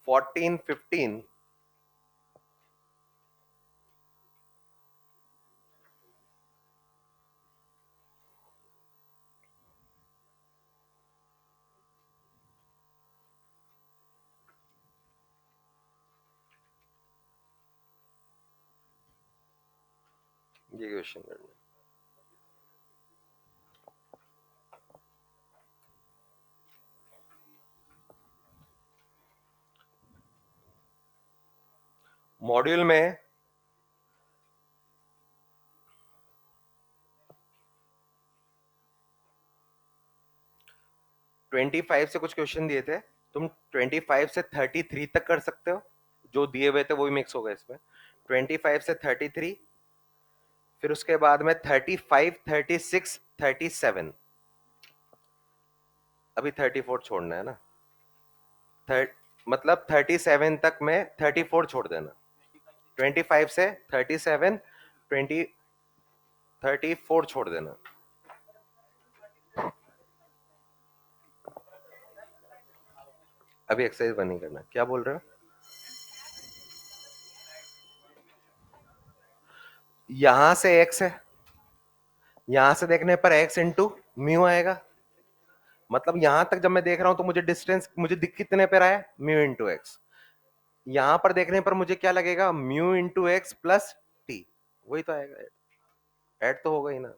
1415 ये क्वेश्चन करना। मॉड्यूल में 25 से कुछ क्वेश्चन दिए थे, तुम 25 से 33 तक कर सकते हो, जो दिए हुए थे वो भी मिक्स होगा इसमें। 25 से 33, फिर उसके बाद में 35 36 37। अभी 34 छोड़ना है ना? मतलब 37 तक में 34 छोड़ देना। 25 से 37 20 34 छोड़ देना। अभी एक्सरसाइज बनी करना। क्या बोल रहे हो? यहां से x है, यहां से देखने पर x इंटू म्यू आएगा। मतलब यहां तक जब मैं देख रहा हूं तो मुझे डिस्टेंस मुझे दिख कितने पे रहा है? Mu into x. यहां पर देखने पर मुझे क्या लगेगा? Mu into x plus T. वही तो आएगा, ऐड तो होगा ही ना।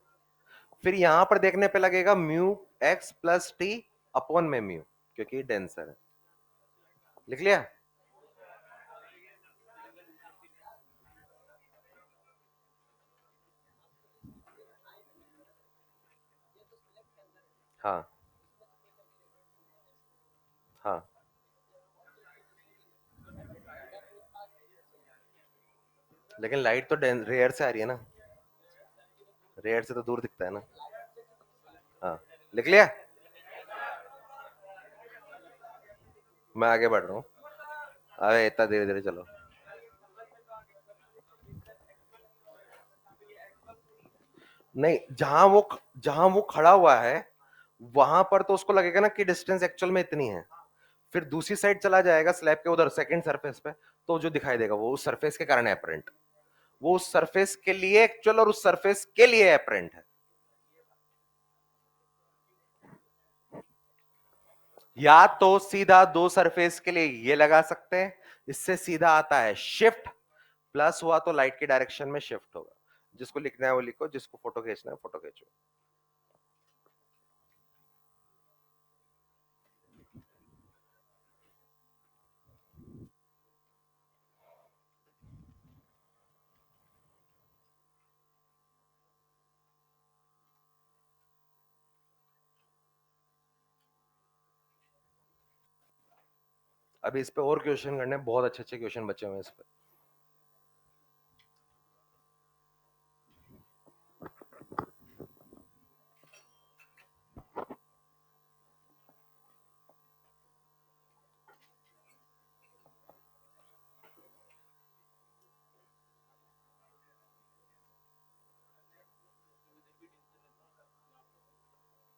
फिर यहां पर देखने पे लगेगा mu x plus T upon में म्यू, क्योंकि डेंसर है। लिख लिया? हाँ हाँ। लेकिन लाइट तो रेयर से आ रही है ना, रेयर से तो दूर दिखता है ना। हाँ, लिख लिया? मैं आगे बढ़ रहा हूँ। अरे इतना धीरे धीरे चलो। नहीं, जहां वो खड़ा हुआ है वहां पर तो उसको लगेगा ना कि डिस्टेंस एक्चुअल में इतनी है। फिर दूसरी साइड चला जाएगा स्लैब के उधर सेकंड सरफेस पे, तो जो दिखाई देगा वो उस सरफेस के कारण एपरेंट, वो उस सरफेस के लिए एक्चुअल और उस सरफेस के लिए एपरेंट है। या तो सीधा दो सरफेस के लिए ये लगा सकते हैं, इससे सीधा आता है शिफ्ट, प्लस हुआ तो लाइट के डायरेक्शन में शिफ्ट होगा। जिसको लिखना है वो लिखो, जिसको फोटो खींचना है फोटो खींचो। अभी इस पे और क्वेश्चन करने हैं, बहुत अच्छे अच्छे क्वेश्चन बचे हुए हैं इस पे।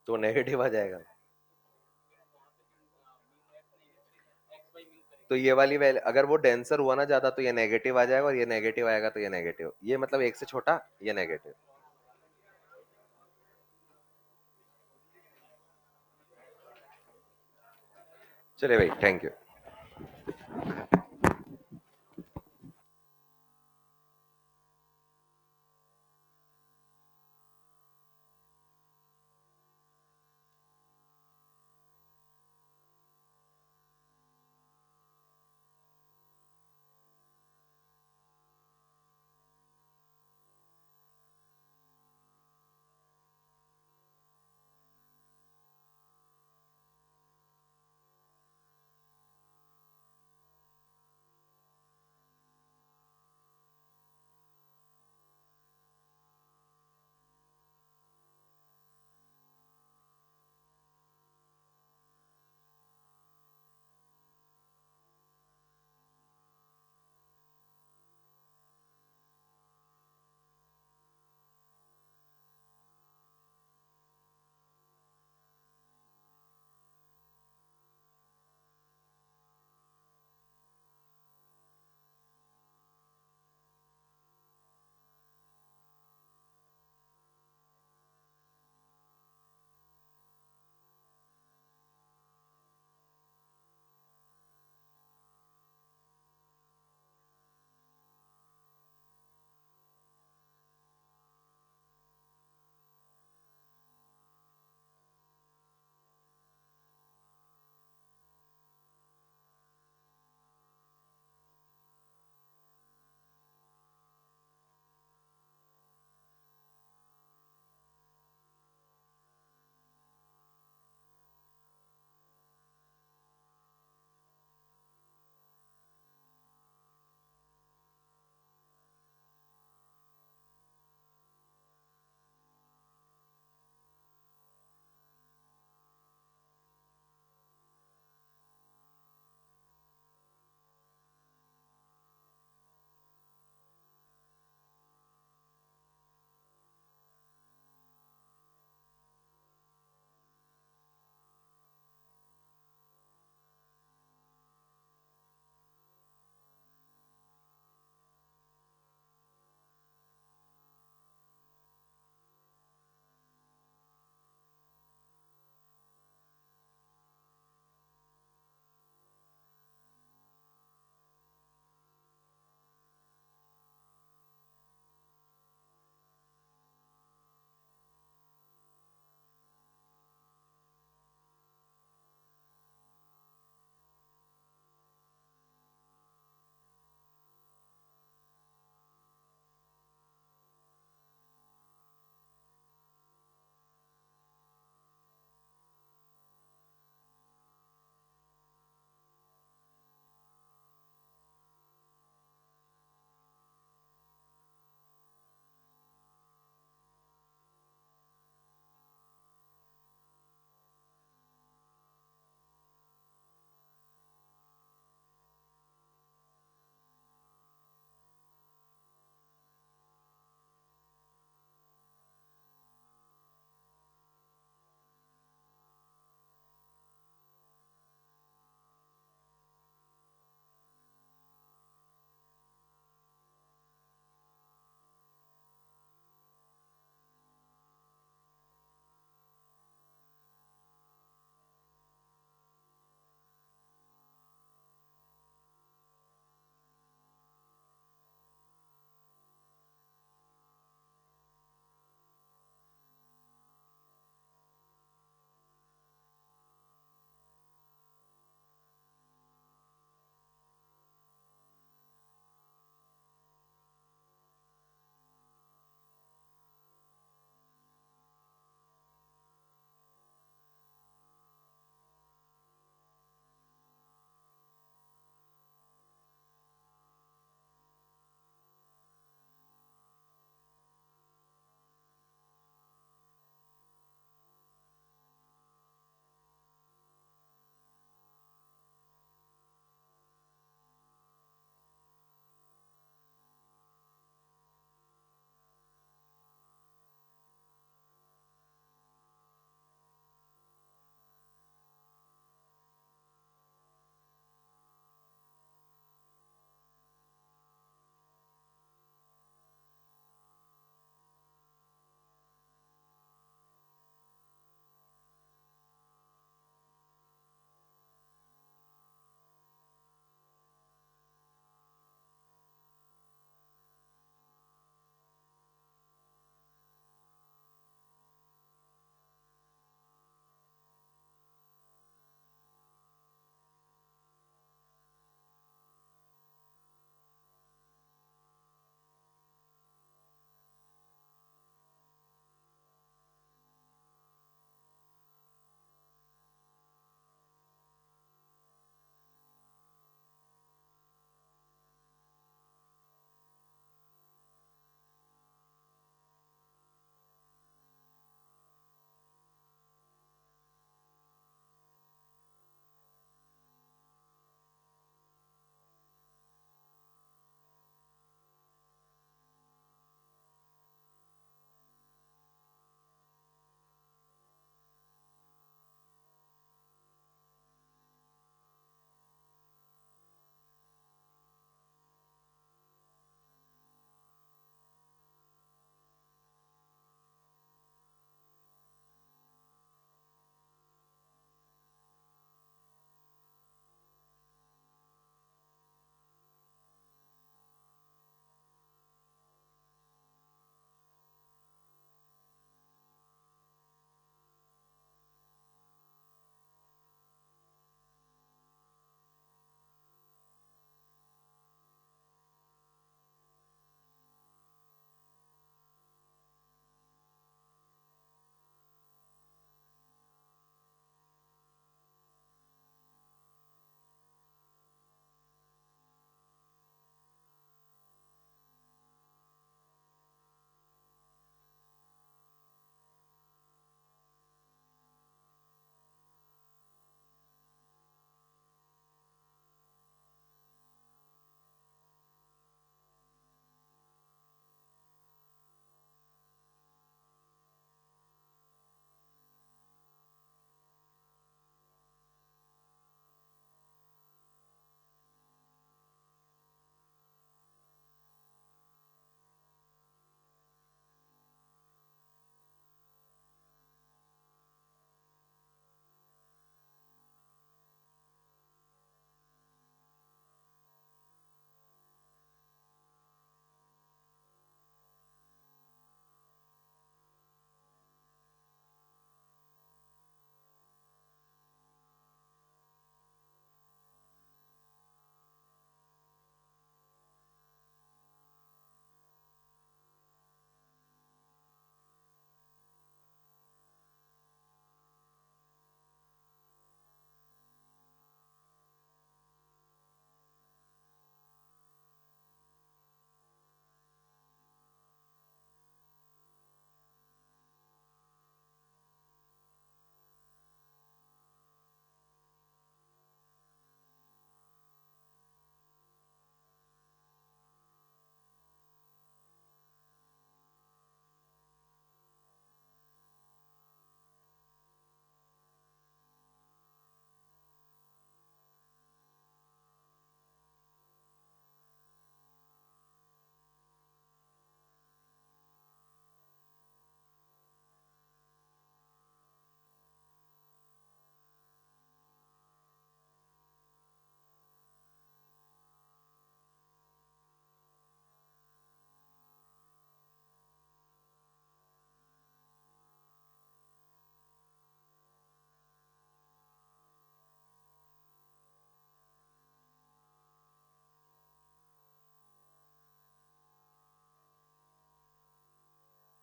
तो नेगेटिव आ जाएगा। तो ये वाली वैल्यू अगर वो डेंसर हुआ ना ज्यादा तो ये नेगेटिव आ जाएगा, और ये नेगेटिव आएगा तो ये नेगेटिव, ये मतलब एक से छोटा ये नेगेटिव। चलिए भाई, थैंक यू।